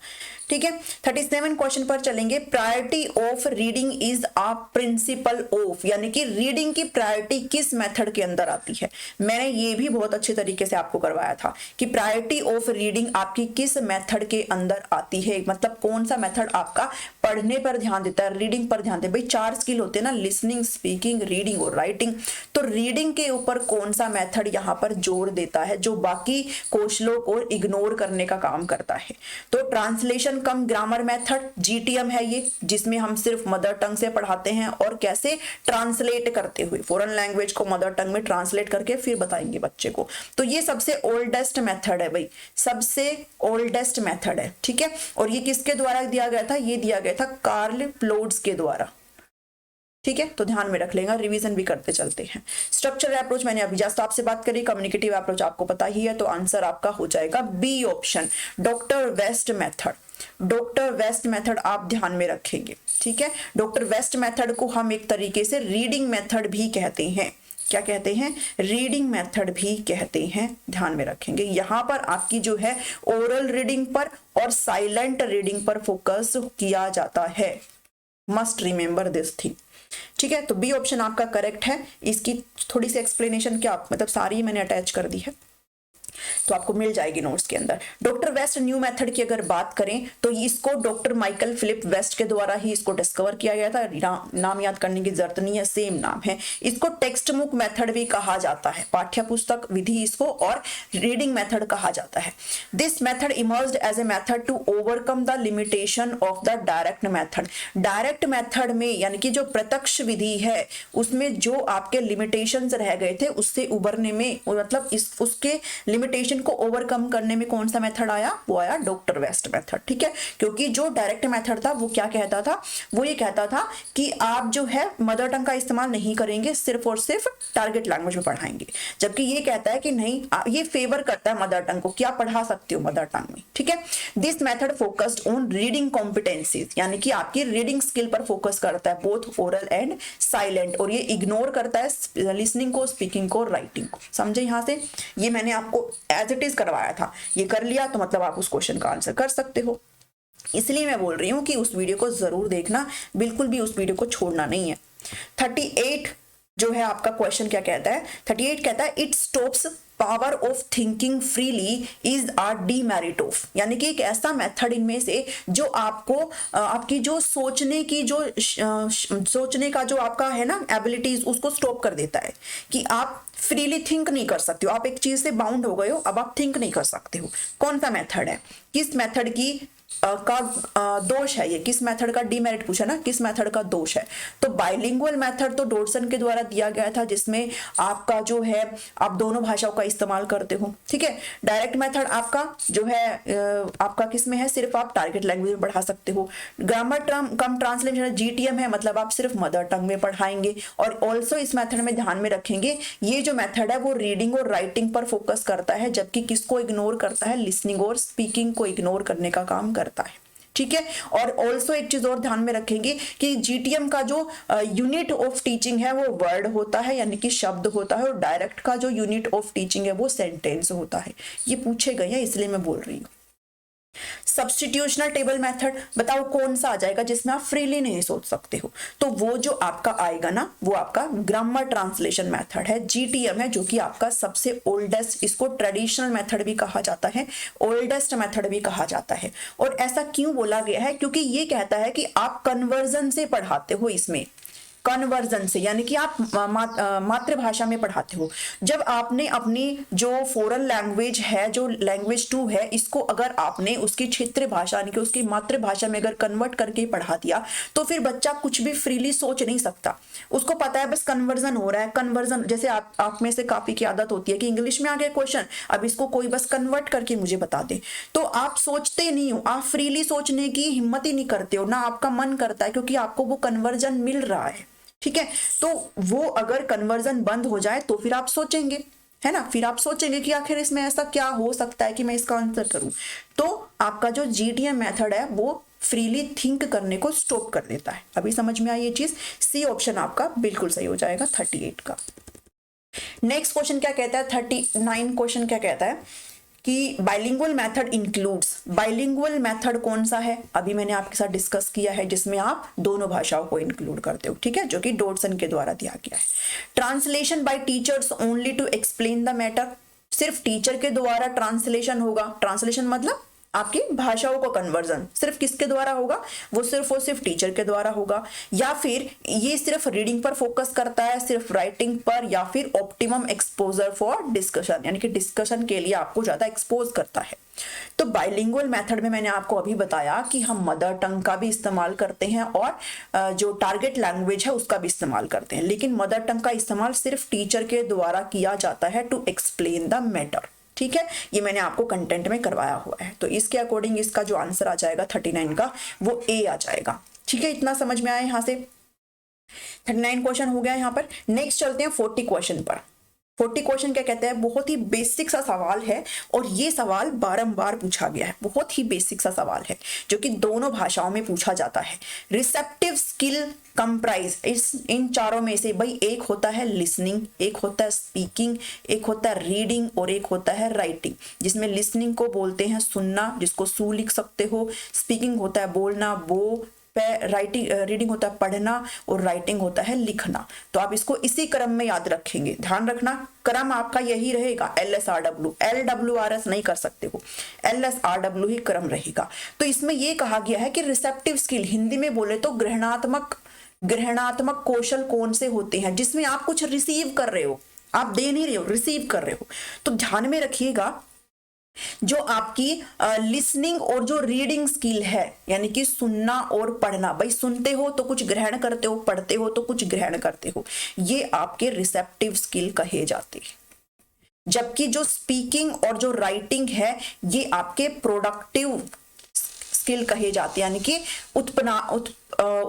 A: ठीक है। 37 क्वेश्चन पर चलेंगे। Priority of reading is a principle of, यानी कि रीडिंग की प्रायोरिटी किस मेथड के अंदर आती है। मैंने ये भी बहुत अच्छे तरीके से आपको करवाया था कि प्रायोरिटी ऑफ रीडिंग आपकी किस मेथड के अंदर आती है, मतलब कौन सा मेथड आपका पढ़ने पर ध्यान देता है, रीडिंग पर ध्यान देता है। भाई 4 स्किल होते हैं ना, लिसनिंग, स्पीकिंग, रीडिंग और राइटिंग। तो रीडिंग के ऊपर कौन सा मेथड यहाँ पर जोर देता है, जो बाकी कौशलों को इग्नोर करने का काम करता है। तो ट्रांसलेशन कम ग्रामर मेथड GTM है ये, जिसमें हम सिर्फ मदर टंग से पढ़ाते हैं और कैसे ट्रांसलेट करते हुए फॉरेन लैंग्वेज को मदर टंग में ट्रांसलेट करके फिर बताएंगे बच्चे को। तो ये सबसे ओल्डेस्ट मेथड है भाई, सबसे ओल्डेस्ट मेथड है, ठीक है। और ये किसके द्वारा दिया गया था, ये दिया गया था कार्ल प्लोड्स के द्वारा, ठीक है। तो ध्यान में रख लेगा, रिवीजन भी करते चलते हैं। स्ट्रक्चरल अप्रोच मैंने अभी जस्ट आपसे बात करी, कम्युनिकेटिव अप्रोच आपको पता ही है। तो आंसर आपका हो जाएगा B option, doctor waste method. Doctor waste method आप ध्यान में रखेंगे, ठीक है। डॉक्टर वेस्ट मेथड को हम एक तरीके से रीडिंग मेथड भी कहते हैं। क्या कहते हैं, रीडिंग मेथड भी कहते हैं, ध्यान में रखेंगे। यहां पर आपकी जो है ओरल रीडिंग पर और साइलेंट रीडिंग पर फोकस किया जाता है, मस्ट रिमेंबर दिस थिंग, ठीक है। तो बी ऑप्शन आपका करेक्ट है। इसकी थोड़ी सी एक्सप्लेनेशन क्या, मतलब सारी मैंने अटैच कर दी है। तो आपको मिल जाएगी नोट्स के अंदर। डॉक्टर वेस्ट न्यू मेथड की अगर बात करें तो इसको डॉक्टर माइकल फिलिप वेस्ट के द्वारा ही इसको डिस्कवर किया गया था। नाम याद करने की जरूरत नहीं है, सेम नाम है। इसको टेक्स्ट बुक मेथड भी कहा जाता है, पाठ्य पुस्तक विधि इसको, और रीडिंग मेथड कहा जाता है। This method emerged as a method to overcome the limitation of the direct method. Direct method में यानी कि जो प्रत्यक्ष विधि है उसमें जो आपके लिमिटेशंस रह गए थे उससे उबरने में, मतलब उसके लिमिटेशन को ओवरकम करने में कौन सा मेथड आया? वो आया डॉक्टर वेस्ट मेथड। ठीक है, क्योंकि जो डायरेक्ट मेथड था वो क्या कहता था? वो ये कहता था कि आप जो है मदर टंग का इस्तेमाल नहीं करेंगे, सिर्फ और सिर्फ टारगेट लैंग्वेज में पढ़ाएंगे। जबकि ये कहता है कि नहीं, ये फेवर करता है मदर टंग को, क्या पढ़ा सकते हो मदर टंग में। ठीक है, this method focused on reading competencies, यानी कि आपकी रीडिंग स्किल पर फोकस करता है, बोथ ओरल एंड साइलेंट, और ये इग्नोर करता है लिसनिंग को, स्पीकिंग को, राइटिंग को। समझे यहां से? ये मैंने आपको एज इट इज करवाया था, ये कर लिया तो मतलब आप उस क्वेश्चन का आंसर कर सकते हो। इसलिए मैं बोल रही हूं कि उस वीडियो को जरूर देखना, बिल्कुल भी उस वीडियो को छोड़ना नहीं है। 38 जो है आपका क्वेश्चन क्या कहता है? 38 कहता है it stops power of thinking freely is are demerit of, यानी कि एक ऐसा मेथड इनमें से जो आपको आपकी जो सोचने की जो सोचने का जो आपका है ना एबिलिटीज, उसको स्टॉप कर देता है कि आप फ्रीली थिंक नहीं कर सकते हो, आप एक चीज से बाउंड हो गए हो, अब आप थिंक नहीं कर सकते हो। कौन सा मेथड है? किस मेथड की का दोष है ये? किस मेथड का डीमेरिट पूछा ना, किस मेथड का दोष है? तो बाइलिंगुअल मेथड तो डॉटसन के द्वारा दिया गया था, जिसमें आपका जो है आप दोनों भाषाओं का इस्तेमाल करते हो। ठीक है, डायरेक्ट मेथड आपका जो है आपका किस में है? सिर्फ आप टारगेट लैंग्वेज में पढ़ा सकते हो। ग्रामर कम ट्रांसलेशन जीटीएम है, मतलब आप सिर्फ मदर टंग में पढ़ाएंगे। और ऑल्सो इस मेथड में ध्यान में रखेंगे, ये जो मेथड है वो रीडिंग और राइटिंग पर फोकस करता है, जबकि किसको इग्नोर करता है? लिसनिंग और स्पीकिंग को इग्नोर करने का काम करता है। ठीक है, और ऑल्सो एक चीज और ध्यान में रखेंगे कि जीटीएम का जो यूनिट ऑफ टीचिंग है वो वर्ड होता है, यानी कि शब्द होता है, और डायरेक्ट का जो यूनिट ऑफ टीचिंग है वो सेंटेंस होता है। ये पूछे गए हैं इसलिए मैं बोल रही हूँ। सब्स्टिट्यूशनल टेबल मेथड बताओ कौन सा आ जाएगा जिसमें आप फ्रीली नहीं सोच सकते हो? तो वो जो आपका आएगा ना, वो आपका ग्रामर ट्रांसलेशन मेथड है, जीटीएम है, जो कि आपका सबसे ओल्डेस्ट, इसको ट्रेडिशनल मेथड भी कहा जाता है, ओल्डेस्ट मेथड भी कहा जाता है। और ऐसा क्यों बोला गया है? क्योंकि ये कहता है कि आप कन्वर्जन से पढ़ाते हो, इसमें कन्वर्जन से, यानी कि आप मातृभाषा में पढ़ाते हो। जब आपने अपनी जो फॉरेन लैंग्वेज है, जो लैंग्वेज 2 है, इसको अगर आपने उसकी क्षेत्रीय भाषा यानी कि उसकी मातृभाषा में अगर कन्वर्ट करके पढ़ा दिया, तो फिर बच्चा कुछ भी फ्रीली सोच नहीं सकता। उसको पता है बस कन्वर्जन हो रहा है। कन्वर्जन जैसे आप में से काफी की आदत होती है कि इंग्लिश में आ गया क्वेश्चन, अब इसको कोई बस कन्वर्ट करके मुझे बता दे, तो आप सोचते नहीं हो, आप फ्रीली सोचने की हिम्मत ही नहीं करते हो, ना आपका मन करता है, क्योंकि आपको वो कन्वर्जन मिल रहा है। ठीक है, तो वो अगर कन्वर्जन बंद हो जाए तो फिर आप सोचेंगे, है ना, फिर आप सोचेंगे कि आखिर इसमें ऐसा क्या हो सकता है कि मैं इसका आंसर करूं। तो आपका जो जीटीएम मेथड है वो फ्रीली थिंक करने को स्टॉप कर देता है। अभी समझ में आई ये चीज? सी ऑप्शन आपका बिल्कुल सही हो जाएगा 38 का। नेक्स्ट क्वेश्चन क्या कहता है? 39 क्वेश्चन क्या कहता है कि bilingual method includes. Bilingual method कौन सा है? अभी मैंने आपके साथ डिस्कस किया है, जिसमें आप दोनों भाषाओं को इंक्लूड करते हो। ठीक है, जो कि डॉटसन के द्वारा दिया गया है। Translation by teachers only to explain the matter. सिर्फ टीचर के द्वारा ट्रांसलेशन होगा। ट्रांसलेशन मतलब आपकी भाषाओं का कन्वर्जन सिर्फ किसके द्वारा होगा? वो सिर्फ और सिर्फ टीचर के द्वारा होगा। या फिर ये सिर्फ रीडिंग पर फोकस करता है, सिर्फ राइटिंग पर, या फिर ऑप्टिमम एक्सपोजर फॉर डिस्कशन, यानी कि डिस्कशन के लिए आपको ज्यादा एक्सपोज करता है। तो बाइलिंगुअल मेथड में मैंने आपको अभी बताया कि हम मदर टंग का भी इस्तेमाल करते हैं और जो टारगेट लैंग्वेज है उसका भी इस्तेमाल करते हैं, लेकिन मदर टंग का इस्तेमाल सिर्फ टीचर के द्वारा किया जाता है टू एक्सप्लेन द मैटर। ठीक है, ये मैंने आपको कंटेंट में करवाया हुआ है। तो इसके अकॉर्डिंग इसका जो आंसर आ जाएगा 39 का, वो ए आ जाएगा। ठीक है, इतना समझ में आया? यहां से 39 क्वेश्चन हो गया यहाँ पर। नेक्स्ट चलते हैं 40 क्वेश्चन पर। 40 क्वेश्चन क्या कहते हैं? बहुत ही बेसिक सा सवाल है, और ये सवाल बारंबार पूछा गया है। बहुत ही बेसिक सा सवाल है जो कि दोनों भाषाओं में पूछा जाता है। रिसेप्टिव स्किल कंप्राइज इन चारों में से भाई एक होता है लिसनिंग, एक होता है स्पीकिंग, एक होता है रीडिंग, और एक होता है राइटिंग। जिसमें लिसनिंग को बोलते हैं सुनना, जिसको सू लिख सकते हो। स्पीकिंग होता है बोलना, बो, राइटिंग रीडिंग होता है पढ़ना और राइटिंग होता है लिखना। तो आप इसको इसी क्रम में याद रखेंगे, ध्यान रखना क्रम आपका यही रहेगा, LSRW, LWRS नहीं कर सकते हो, LSRW ही क्रम रहेगा। तो इसमें यह कहा गया है कि रिसेप्टिव स्किल, हिंदी में बोले तो ग्रहणात्मक कौशल कौन से होते हैं, जिसमें आप कुछ रिसीव कर रहे हो, आप दे नहीं रहे हो, रिसीव कर रहे हो। तो ध्यान में रखिएगा जो आपकी लिसनिंग और जो रीडिंग स्किल है, यानी कि सुनना और पढ़ना, भाई सुनते हो तो कुछ ग्रहण करते हो, पढ़ते हो तो कुछ ग्रहण करते हो, ये आपके रिसेप्टिव स्किल कहे जाते हैं। जबकि जो स्पीकिंग और जो राइटिंग है ये आपके प्रोडक्टिव स्किल कहे जाते हैं, यानी कि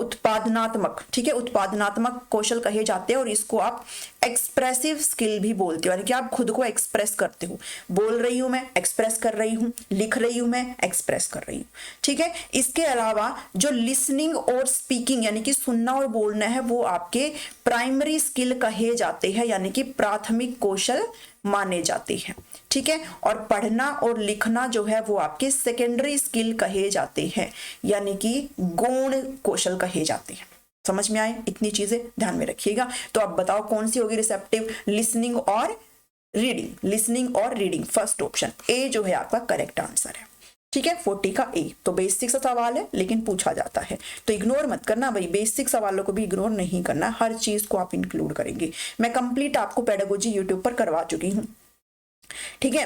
A: उत्पादनात्मक, ठीक है, उत्पादनात्मक कौशल कहे जाते हैं। और इसको आप एक्सप्रेसिव स्किल भी बोलते हो, यानी कि आप खुद को एक्सप्रेस करते हो, बोल रही हूं मैं, एक्सप्रेस कर रही हूं, लिख रही हूं मैं, एक्सप्रेस कर रही हूं, ठीक है। इसके अलावा जो लिसनिंग और स्पीकिंग यानी कि सुनना और बोलना है वो आपके प्राइमरी स्किल कहे जाते हैं, यानी कि प्राथमिक कौशल माने जाते हैं, ठीक है। और पढ़ना और लिखना जो है वो आपके सेकेंडरी स्किल कहे जाते हैं, यानी कि गौण कौशल कहे जाते हैं। समझ में आए, इतनी चीजें ध्यान में रखिएगा। तो अब बताओ कौन सी होगी रिसेप्टिव, लिसनिंग और रीडिंग, लिसनिंग और रीडिंग, फर्स्ट ऑप्शन ए जो है आपका करेक्ट आंसर है, ठीक है। 40 का ए। तो बेसिक सा सवाल है लेकिन पूछा जाता है, तो इग्नोर मत करना भाई, बेसिक सवालों को भी इग्नोर नहीं करना, हर चीज को आप इंक्लूड करेंगे। मैं कंप्लीट आपको पेडागोजी यूट्यूब पर करवा चुकी हूँ, ठीक है।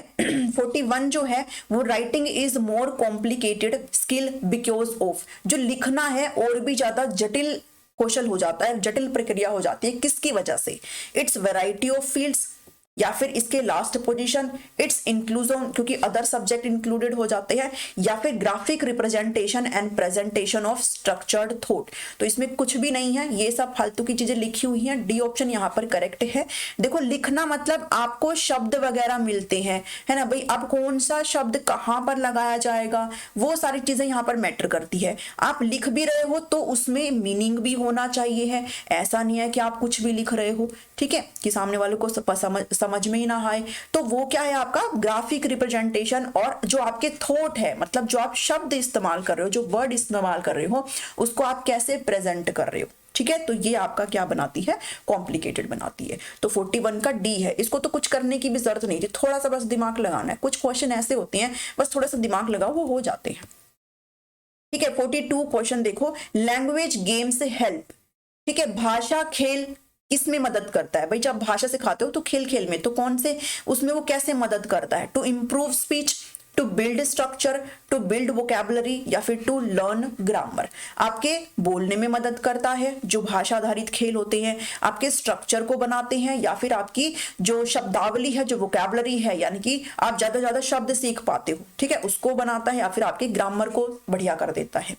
A: 41 जो है वो writing is more complicated skill because of, जो लिखना है और भी ज्यादा जटिल कौशल हो जाता है, जटिल प्रक्रिया हो जाती है, किसकी वजह से, इट्स वैरायटी ऑफ फील्ड्स, या फिर इसके लास्ट पोजीशन इट्स इंक्लूजन, क्योंकि अदर सब्जेक्ट इंक्लूडेड हो जाते हैं, या फिर graphic representation and presentation of structured thought. तो इसमें कुछ भी नहीं है, ये सब फालतू की चीजें लिखी हुई हैं। डी ऑप्शन यहाँ पर करेक्ट है। देखो लिखना मतलब आपको शब्द वगैरह मिलते हैं, है ना भाई, अब कौन सा शब्द कहाँ पर लगाया जाएगा वो सारी चीजें यहाँ पर मैटर करती है। आप लिख भी रहे हो तो उसमें मीनिंग भी होना चाहिए है, ऐसा नहीं है कि आप कुछ भी लिख रहे हो, ठीक है, कि सामने वालों को समझ में ही ना आए। तो वो क्या है आपका ग्राफिक रिप्रेजेंटेशन, और जो आपके थॉट है, मतलब जो आप शब्द इस्तेमाल कर रहे हो, जो वर्ड इस्तेमाल कर रहे हो, उसको आप कैसे प्रेजेंट कर रहे हो, ठीक है। तो ये आपका क्या बनाती है, कॉम्प्लिकेटेड बनाती है। तो 41 का डी है। इसको तो कुछ करने की भी जरूरत नहीं थी, थोड़ा सा बस दिमाग लगाना है, कुछ क्वेश्चन ऐसे होते हैं बस थोड़ा सा दिमाग लगाओ वो हो जाते हैं, ठीक है। 42 क्वेश्चन देखो, लैंग्वेज गेम्स हेल्प, ठीक है, भाषा खेल किसमें मदद करता है, भाई जब भाषा सिखाते हो तो खेल खेल में, तो कौन से उसमें वो कैसे मदद करता है, to improve speech, to build structure, to build vocabulary, या फिर टू लर्न ग्रामर। आपके बोलने में मदद करता है, जो भाषा आधारित खेल होते हैं, आपके स्ट्रक्चर को बनाते हैं, या फिर आपकी जो शब्दावली है, जो वोकैबुलरी है, यानी कि आप ज्यादा ज्यादा शब्द सीख पाते हो, ठीक है, उसको बनाता है, या फिर आपके ग्रामर को बढ़िया कर देता है।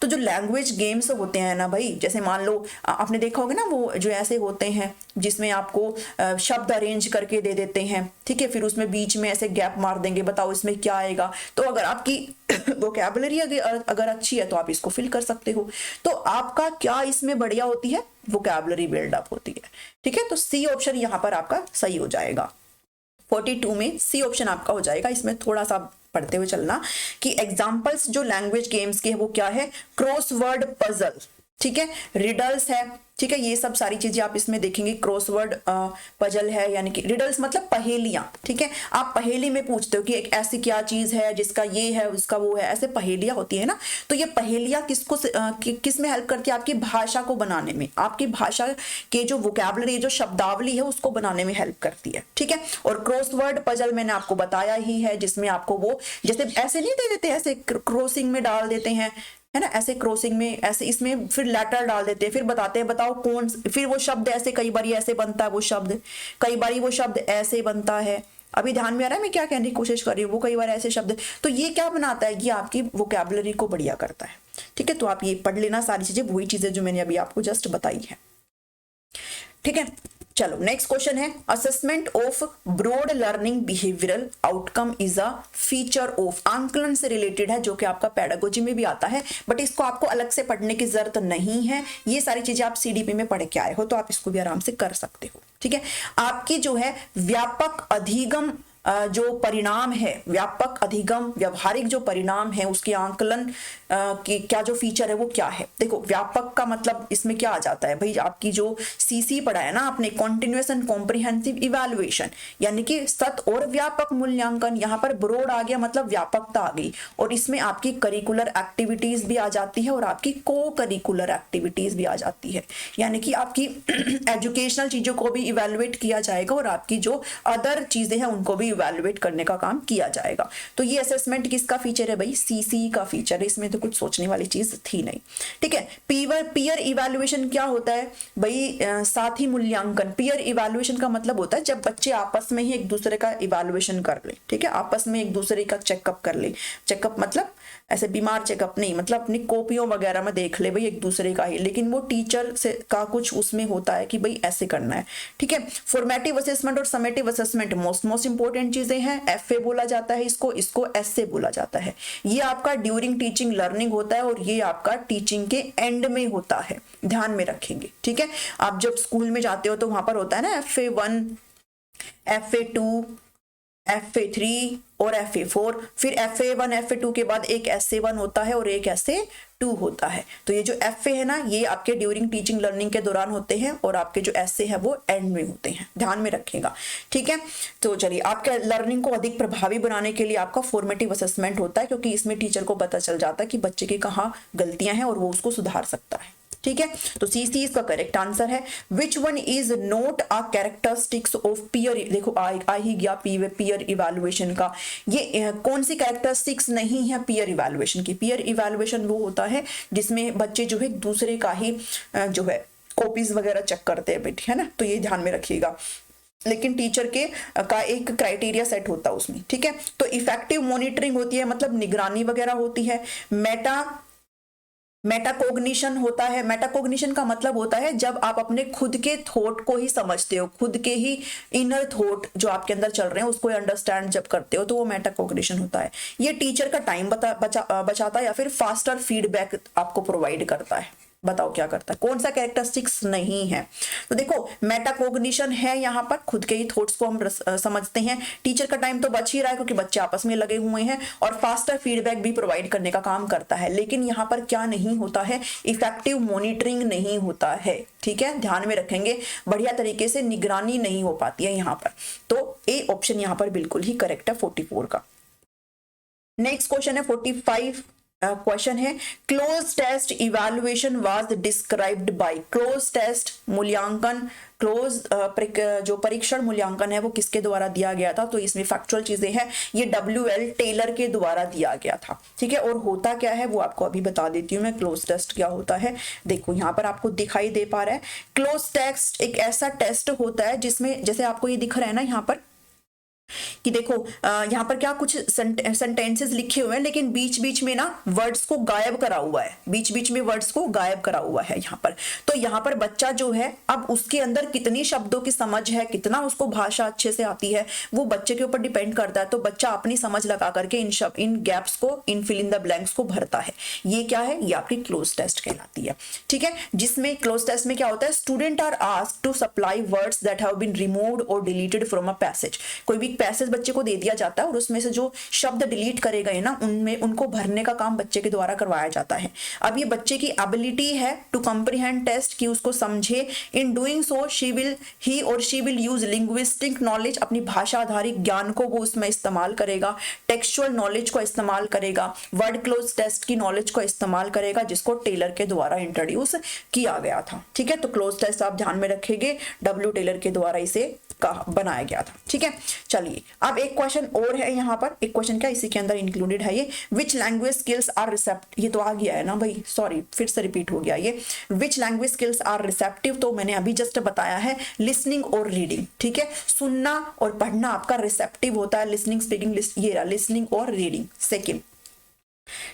A: तो जो लैंग्वेज गेम्स होते हैं ना भाई, जैसे मान लो आपने देखा होगा ना वो जो ऐसे होते हैं जिसमें आपको शब्द अरेंज करके दे देते हैं, ठीक है, फिर उसमें बीच में ऐसे गैप मार देंगे, बताओ इसमें क्या आएगा। तो अगर आपकी वोकैबुलरी अगर अच्छी है तो आप इसको फिल कर सकते हो। तो आपका क्या इसमें बढ़िया होती है, वोकैबुलरी बिल्डअप होती है, ठीक है। तो सी ऑप्शन यहाँ पर आपका सही हो जाएगा। 42 में सी ऑप्शन आपका हो जाएगा। इसमें थोड़ा सा पढ़ते हुए चलना कि एग्जाम्पल्स जो लैंग्वेज गेम्स के है वो क्या है, क्रॉसवर्ड पजल, ठीक है, रिडल्स है, ठीक है, ये सब सारी चीजें आप इसमें देखेंगे। क्रॉसवर्ड पजल है, यानी कि रिडल्स मतलब पहेलियां, ठीक है। आप पहेली में पूछते हो कि एक ऐसी क्या चीज है जिसका ये है उसका वो है, ऐसे पहेलियां होती है ना। तो ये पहेलियां किसको किस में हेल्प करती है, आपकी भाषा को बनाने में, आपकी भाषा के जो वोकैबुलरी जो शब्दावली है उसको बनाने में हेल्प करती है, ठीक है। और क्रॉसवर्ड पजल मैंने आपको बताया ही है, जिसमें आपको वो जैसे ऐसे नहीं दे देते, ऐसे क्रॉसिंग में डाल देते हैं, है ना, ऐसे क्रॉसिंग में, ऐसे इसमें फिर लेटर डाल देते हैं, फिर बताते हैं बताओ कौन, फिर वो शब्द ऐसे कई बार ऐसे बनता है, वो शब्द कई बार वो शब्द ऐसे बनता है। अभी ध्यान में आ रहा है मैं क्या कहने की कोशिश कर रही हूँ, वो कई बार ऐसे शब्द। तो ये क्या बनाता है, ये आपकी वोकैबुलरी को बढ़िया करता है, ठीक है। तो आप ये पढ़ लेना सारी चीजें, वही चीजें जो मैंने अभी आपको जस्ट बताई है, ठीक है। चलो नेक्स्ट क्वेश्चन है, assessment of broad learning behavioural outcome is a feature of, आंकलन से रिलेटेड है, जो कि आपका पेडागोजी में भी आता है, बट इसको आपको अलग से पढ़ने की जरूरत नहीं है। ये सारी चीजें आप सीडीपी में पढ़ के आए हो, तो आप इसको भी आराम से कर सकते हो, ठीक है। आपकी जो है व्यापक अधिगम जो परिणाम है, व्यापक, अधिगम, व्यवहारिक जो परिणाम है उसके आंकलन की क्या जो फीचर है वो क्या है। देखो व्यापक का मतलब इसमें क्या आ जाता है भाई, आपकी जो सीसी पढ़ा है ना आपने, कॉन्टिन्यूअस एंड कॉम्प्रिहेंसिव इवैल्यूएशन, यानी कि सत और व्यापक मूल्यांकन। यहाँ पर ब्रॉड आ गया मतलब व्यापकता आ गई, और इसमें आपकी करिकुलर एक्टिविटीज भी आ जाती है और आपकी को करिकुलर एक्टिविटीज भी आ जाती है, यानी कि आपकी एजुकेशनल चीजों को भी इवैल्यूएट किया जाएगा और आपकी जो अदर चीजें हैं उनको भी इवैल्यूएट करने का काम किया जाएगा। तो ये असेसमेंट किसका फीचर है भाई, सीसी का फीचर है, इसमें तो कुछ सोचने वाली चीज थी नहीं। ठीक है, पीयर इवैल्यूएशन क्या होता है भाई, साथी मूल्यांकन। पीयर इवैल्यूएशन का मतलब होता है जब बच्चे आपस में ही एक दूसरे का इवैल्यूएशन कर ले, ठीक है, आपस में एक दूसरे का चेकअप कर ले। चेकअप मतलब ऐसे बीमार चेकअप नहीं, मतलब अपनी कॉपियों वगैरह में देख ले भाई एक दूसरे का ही, लेकिन वो टीचर से का कुछ उसमें होता है कि भाई ऐसे करना है। ठीक है, फॉर्मेटिव असेसमेंट और समेटिव असेसमेंट मोस्ट इंपॉर्टेंट चीजें हैं। एफए बोला जाता है इसको एसए बोला जाता है। ये आपका ड्यूरिंग टीचिंग लर्निंग होता है और ये आपका टीचिंग के एंड में होता है, ध्यान में रखेंगे। ठीक है, आप जब स्कूल में जाते हो तो वहां पर होता है ना FA1, FA2, FA3 और FA4, फिर FA1 FA2 के बाद एक SA1 होता है और एक SA2 होता है। तो ये जो FA है ना ये आपके ड्यूरिंग टीचिंग लर्निंग के दौरान होते हैं और आपके जो SA है वो एंड में होते हैं, ध्यान में रखिएगा। ठीक है, तो चलिए आपके लर्निंग को अधिक प्रभावी बनाने के लिए आपका फॉर्मेटिव असेसमेंट होता है, क्योंकि इसमें टीचर को पता चल जाता है कि बच्चे की कहाँ गलतियां हैं और वो उसको सुधार सकता है। ठीक है, तो सी इसका करेक्ट आंसर है। Which one is not a characteristics of peer, देखो आ ही गया पीयर इवैल्यूएशन का, ये कौन सी कैरेक्टरिस्टिक्स नहीं है पीयर इवैल्यूएशन की। पीयर इवैल्यूएशन वो होता है जिसमें बच्चे जो है दूसरे का ही जो है कॉपीज वगैरह चेक करते हैं बेटी, है ना, तो ये ध्यान में रखिएगा। लेकिन टीचर के का एक क्राइटेरिया सेट होता है उसमें। ठीक है, तो इफेक्टिव मॉनिटरिंग होती है, मतलब निगरानी वगैरह होती है। मेटाकोग्निशन होता है। मेटाकोग्निशन का मतलब होता है जब आप अपने खुद के थॉट को ही समझते हो, खुद के ही इनर थॉट जो आपके अंदर चल रहे हैं उसको अंडरस्टैंड जब करते हो तो वो मेटाकोग्निशन होता है। ये टीचर का टाइम बचाता है या फिर फास्टर फीडबैक आपको प्रोवाइड करता है। बताओ क्या करता है, कौन सा कैरेक्टरिस्टिक्स नहीं है। तो देखो मेटाकोग्निशन है, यहाँ पर खुद के ही थॉट्स को हम समझते हैं। टीचर का टाइम तो बच ही रहा है क्योंकि बच्चे आपस में लगे हुए हैं, और फास्टर फीडबैक भी प्रोवाइड करने का काम करता है। लेकिन यहाँ पर क्या नहीं होता है, इफेक्टिव मॉनिटरिंग नहीं होता है। ठीक है, ध्यान में रखेंगे, बढ़िया तरीके से निगरानी नहीं हो पाती है यहाँ पर। तो ए ऑप्शन यहाँ पर बिल्कुल ही करेक्ट है 44 का। नेक्स्ट क्वेश्चन है 45 क्वेश्चन है, cloze test evaluation was described by. Cloze test मूल्यांकन, जो परीक्षण मूल्यांकन है वो किसके द्वारा दिया गया था। तो इसमें फैक्चुअल चीजें हैं, ये WL टेलर के द्वारा दिया गया था। ठीक है, और होता क्या है वो आपको अभी बता देती हूँ मैं। क्लोज टेस्ट क्या होता है, देखो यहाँ पर आपको दिखाई दे पा रहा है। क्लोज टेस्ट एक ऐसा टेस्ट होता है जिसमें, जैसे आपको ये दिख रहा है ना यहाँ पर कि देखो यहाँ पर क्या कुछ सेंटेंसेस लिखे हुए हैं, लेकिन बीच बीच में ना वर्ड्स को गायब करा हुआ है, बीच बीच में वर्ड्स को गायब करा हुआ है यहाँ पर। तो यहाँ पर बच्चा जो है अब उसके अंदर कितनी शब्दों की समझ है, कितना उसको भाषा अच्छे से आती है, वो बच्चे के ऊपर डिपेंड करता है। तो बच्चा अपनी समझ लगा करके इन गैप्स को, इन फिल इन द ब्लैंक्स को भरता है। ये क्या है, ये आपकी क्लोज टेस्ट कहलाती है। ठीक है, जिसमें क्लोज टेस्ट में क्या होता है, student are asked to supply words that have been removed और डिलीटेड फ्रॉम अ पैसेज। कोई भी पैसेज बच्चे को दे दिया जाता है और उसमें से जो शब्द डिलीट करे गए ना उनमें उनको भरने का काम बच्चे के द्वारा करवाया जाता है। अब ये बच्चे की एबिलिटी है टू कंप्रीहेंड टेस्ट की उसको समझे। इन डूइंग सो ही और she will use linguistic knowledge, अपनी भाषा आधारित ज्ञान को वो उसमें इस्तेमाल करेगा, टेक्सचुअल नॉलेज को इस्तेमाल करेगा, वर्ड क्लोज टेस्ट की नॉलेज को इस्तेमाल करेगा जिसको टेलर के द्वारा इंट्रोड्यूस किया गया था। ठीक है, तो क्लोज टेस्ट आप ध्यान में रखेंगे, W टेलर के द्वारा इसे बनाया गया था। ठीक है, चलिए अब एक क्वेश्चन और है यहाँ पर। एक क्वेश्चन क्या इसी के अंदर इंक्लूडेड है, ये which language skills are receptive. ये तो आ गया है ना भाई, सॉरी फिर से रिपीट हो गया ये। Which language skills are receptive, तो मैंने अभी जस्ट बताया है लिसनिंग और रीडिंग। ठीक है, सुनना और पढ़ना आपका रिसेप्टिव होता है, लिसनिंग स्पीकिंग, ये रहा लिसनिंग और रीडिंग सेकेंड।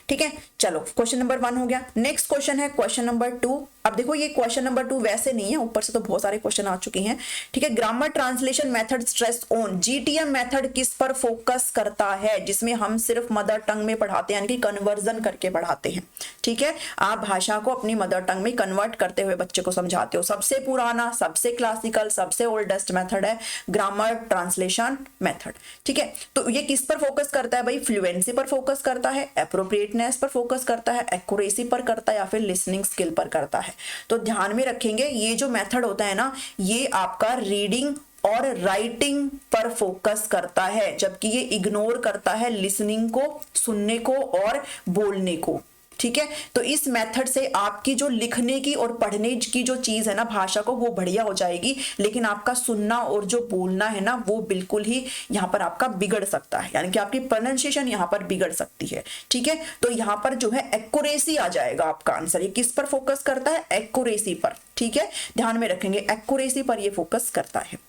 A: ठीक है, चलो क्वेश्चन नंबर 1 हो गया। नेक्स्ट क्वेश्चन है क्वेश्चन नंबर 2, अब देखो ये क्वेश्चन नंबर 2 वैसे नहीं है, ऊपर से तो बहुत सारे क्वेश्चन आ चुके हैं, ठीक है। Grammar translation method stress on, GTM method किस पर फोकस करता है, जिसमें हम सिर्फ मदर टंग में पढ़ाते हैं, यानी कि कन्वर्जन करके पढ़ाते हैं, ठीक है। आप भाषा को अपनी मदर टंग में कन्वर्ट करते हुए बच्चे को समझाते हो। सबसे पुराना, सबसे क्लासिकल, सबसे ओल्डेस्ट मेथड है ग्रामर ट्रांसलेशन मेथड, ठीक है। तो ये किस पर फोकस करता है भाई, फ्लुएंसी पर फोकस करता है, एप्रोप्रिएटनेस पर फोकस करता है, एक्यूरेसी पर करता है, या फिर लिसनिंग स्किल पर करता है। तो ध्यान में रखेंगे ये जो मेथड होता है ना, ये आपका रीडिंग और राइटिंग पर फोकस करता है, जबकि ये इग्नोर करता है लिसनिंग को, सुनने को और बोलने को, ठीक है। तो इस मेथड से आपकी जो लिखने की और पढ़ने की जो चीज है ना भाषा को, वो बढ़िया हो जाएगी, लेकिन आपका सुनना और जो बोलना है ना वो बिल्कुल ही यहाँ पर आपका बिगड़ सकता है, यानी कि आपकी प्रोनाउंसिएशन यहाँ पर बिगड़ सकती है, ठीक है। तो यहाँ पर जो है एक्यूरेसी आ जाएगा आपका आंसर। ये किस पर फोकस करता है, एक्यूरेसी पर, ठीक है। ध्यान में रखेंगे एक्यूरेसी पर ये फोकस करता है।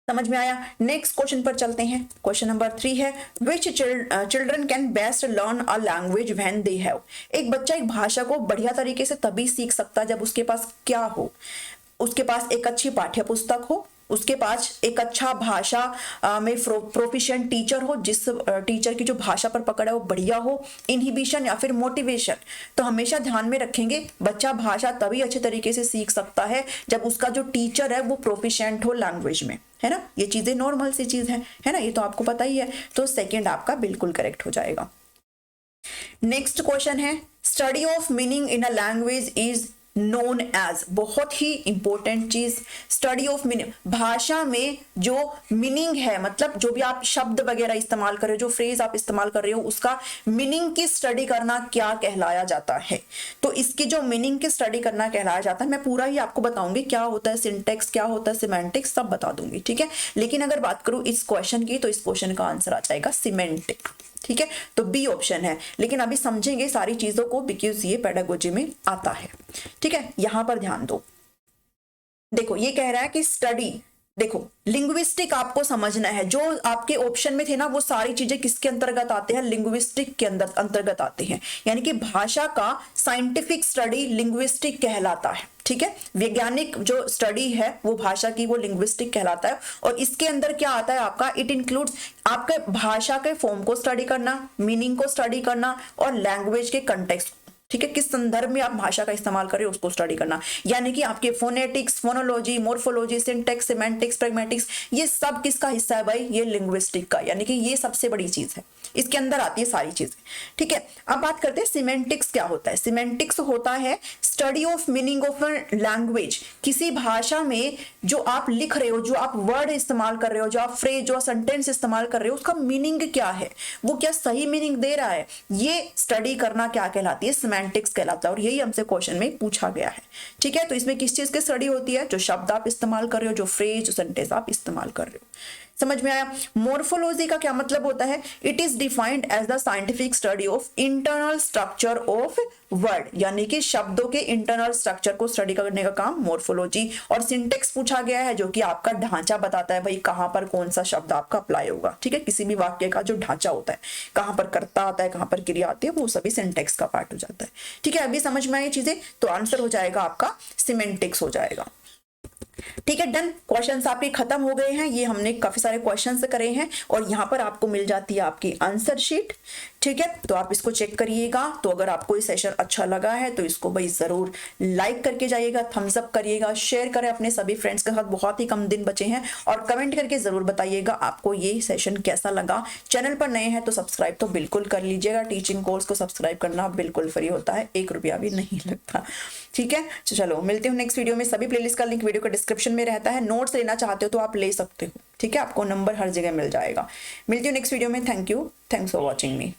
A: समझ में आया। नेक्स्ट क्वेश्चन पर चलते हैं। क्वेश्चन नंबर 3 है, विच children can best learn a language when they have. एक बच्चा एक भाषा को बढ़िया तरीके से तभी सीख सकता है जब उसके पास क्या हो, उसके पास एक अच्छी पाठ्य पुस्तक हो, उसके पास एक अच्छा भाषा में प्रोफिशिएंट टीचर हो, जिस टीचर की जो भाषा पर पकड़ है वो बढ़िया हो, इनहिबिशन या फिर मोटिवेशन। तो हमेशा ध्यान में रखेंगे बच्चा भाषा तभी अच्छे तरीके से सीख सकता है जब उसका जो टीचर है वो प्रोफिशिएंट हो लैंग्वेज में, है ना। ये चीजें नॉर्मल सी चीज है ना, ये तो आपको पता ही है। तो सेकेंड आपका बिल्कुल करेक्ट हो जाएगा। नेक्स्ट क्वेश्चन है, study of meaning in a language is known as. बहुत ही इंपॉर्टेंट चीज, स्टडी ऑफ मीनिंग, भाषा में जो मीनिंग है, मतलब जो भी आप शब्द वगैरह इस्तेमाल कर रहे हो, जो फ्रेज आप इस्तेमाल कर रहे हो, उसका मीनिंग की स्टडी करना क्या कहलाया जाता है। तो इसकी जो मीनिंग की स्टडी करना कहलाया जाता है, मैं पूरा ही आपको बताऊंगी क्या होता है सिंटेक्स, क्या होता है सिमेंटिक्स, सब बता दूंगी, ठीक है। लेकिन अगर बात करूं इस क्वेश्चन की, तो इस क्वेश्चन का आंसर आ जाएगा सिमेंटिक, ठीक है। तो बी ऑप्शन है, लेकिन अभी समझेंगे सारी चीजों को बिकॉज ये पेडागोजी में आता है, ठीक है। यहां पर ध्यान दो, देखो ये कह रहा है कि स्टडी, देखो लिंग्विस्टिक आपको समझना है, जो आपके ऑप्शन में थे ना वो सारी चीजें किसके अंतर्गत आते हैं, लिंग्विस्टिक के अंतर्गत आते हैं, यानी कि भाषा का साइंटिफिक स्टडी लिंग्विस्टिक कहलाता है, ठीक है। वैज्ञानिक जो स्टडी है वो भाषा की, वो लिंग्विस्टिक कहलाता है। और इसके अंदर क्या आता है आपका, इट इंक्लूड्स आपके भाषा के फॉर्म को स्टडी करना, मीनिंग को स्टडी करना और लैंग्वेज के कंटेक्स्ट, ठीक है, किस संदर्भ में आप भाषा का इस्तेमाल कर रहे हो उसको स्टडी करना, यानी कि आपके phonetics, phonology, morphology, syntax, semantics, pragmatics, ये सब किसका हिस्सा है भाई, ये लिंग्विस्टिक का, यानी कि ये सबसे बड़ी चीज है, इसके अंदर आती है सारी चीजें, ठीक है। अब बात करते हैं सिमेंटिक्स क्या होता है। सिमेंटिक्स होता है study of meaning of language, किसी भाषा में जो आप लिख रहे हो, जो आप वर्ड इस्तेमाल कर रहे हो, जो आप फ्रेज, जो सेंटेंस इस्तेमाल कर रहे हो, उसका मीनिंग क्या है, वो क्या सही मीनिंग दे रहा है, ये स्टडी करना क्या कहलाती है, सिमेंटिक्स कहलाता है। और यही हमसे क्वेश्चन में पूछा गया है, ठीक है। तो इसमें किस चीज की स्टडी होती है, जो शब्द आप इस्तेमाल कर रहे हो, जो फ्रेज, जो सेंटेंस आप इस्तेमाल कर रहे हो। समझ में आया। मोर्फोलॉजी का क्या मतलब होता है, it is defined as the scientific study of internal structure of word, यानी कि शब्दों के इंटरनल स्ट्रक्चर को स्टडी करने का काम मोर्फोलॉजी। और सिंटेक्स पूछा गया है, जो कि आपका ढांचा बताता है भाई कहां पर कौन सा शब्द आपका अप्लाई होगा, ठीक है। किसी भी वाक्य का जो ढांचा होता है, कहां पर कर्ता आता है, कहां पर क्रिया आती है, वो सभी सिंटेक्स का पार्ट हो जाता है, ठीक है। अभी समझ में आई चीजें, तो आंसर हो जाएगा आपका सिमेंटिक्स हो जाएगा, ठीक है। डन, क्वेश्चंस आपके खत्म हो गए हैं। ये हमने काफी सारे क्वेश्चंस करे हैं और यहाँ पर आपको मिल जाती है आपकी आंसर शीट, ठीक है। तो आप इसको चेक करिएगा। तो अगर आपको ये सेशन अच्छा लगा है तो इसको भाई जरूर लाइक करके जाइएगा, थम्स अप करिएगा, शेयर करें अपने सभी फ्रेंड्स के साथ, बहुत ही कम दिन बचे हैं। और कमेंट करके जरूर बताइएगा आपको ये सेशन कैसा लगा। चैनल पर नए हैं तो सब्सक्राइब तो बिल्कुल कर लीजिएगा। टीचिंग कोर्स को सब्सक्राइब करना बिल्कुल फ्री होता है, 1 रुपया भी नहीं लगता, ठीक है। चलो मिलते हैं नेक्स्ट वीडियो में। सभी प्लेलिस्ट का लिंक वीडियो का डिस्क्रिप्शन में रहता है। नोट्स लेना चाहते हो तो आप ले सकते हो, ठीक है। आपको नंबर हर जगह मिल जाएगा। मिलती हूँ नेक्स्ट वीडियो में। Thank you, thanks for watching me.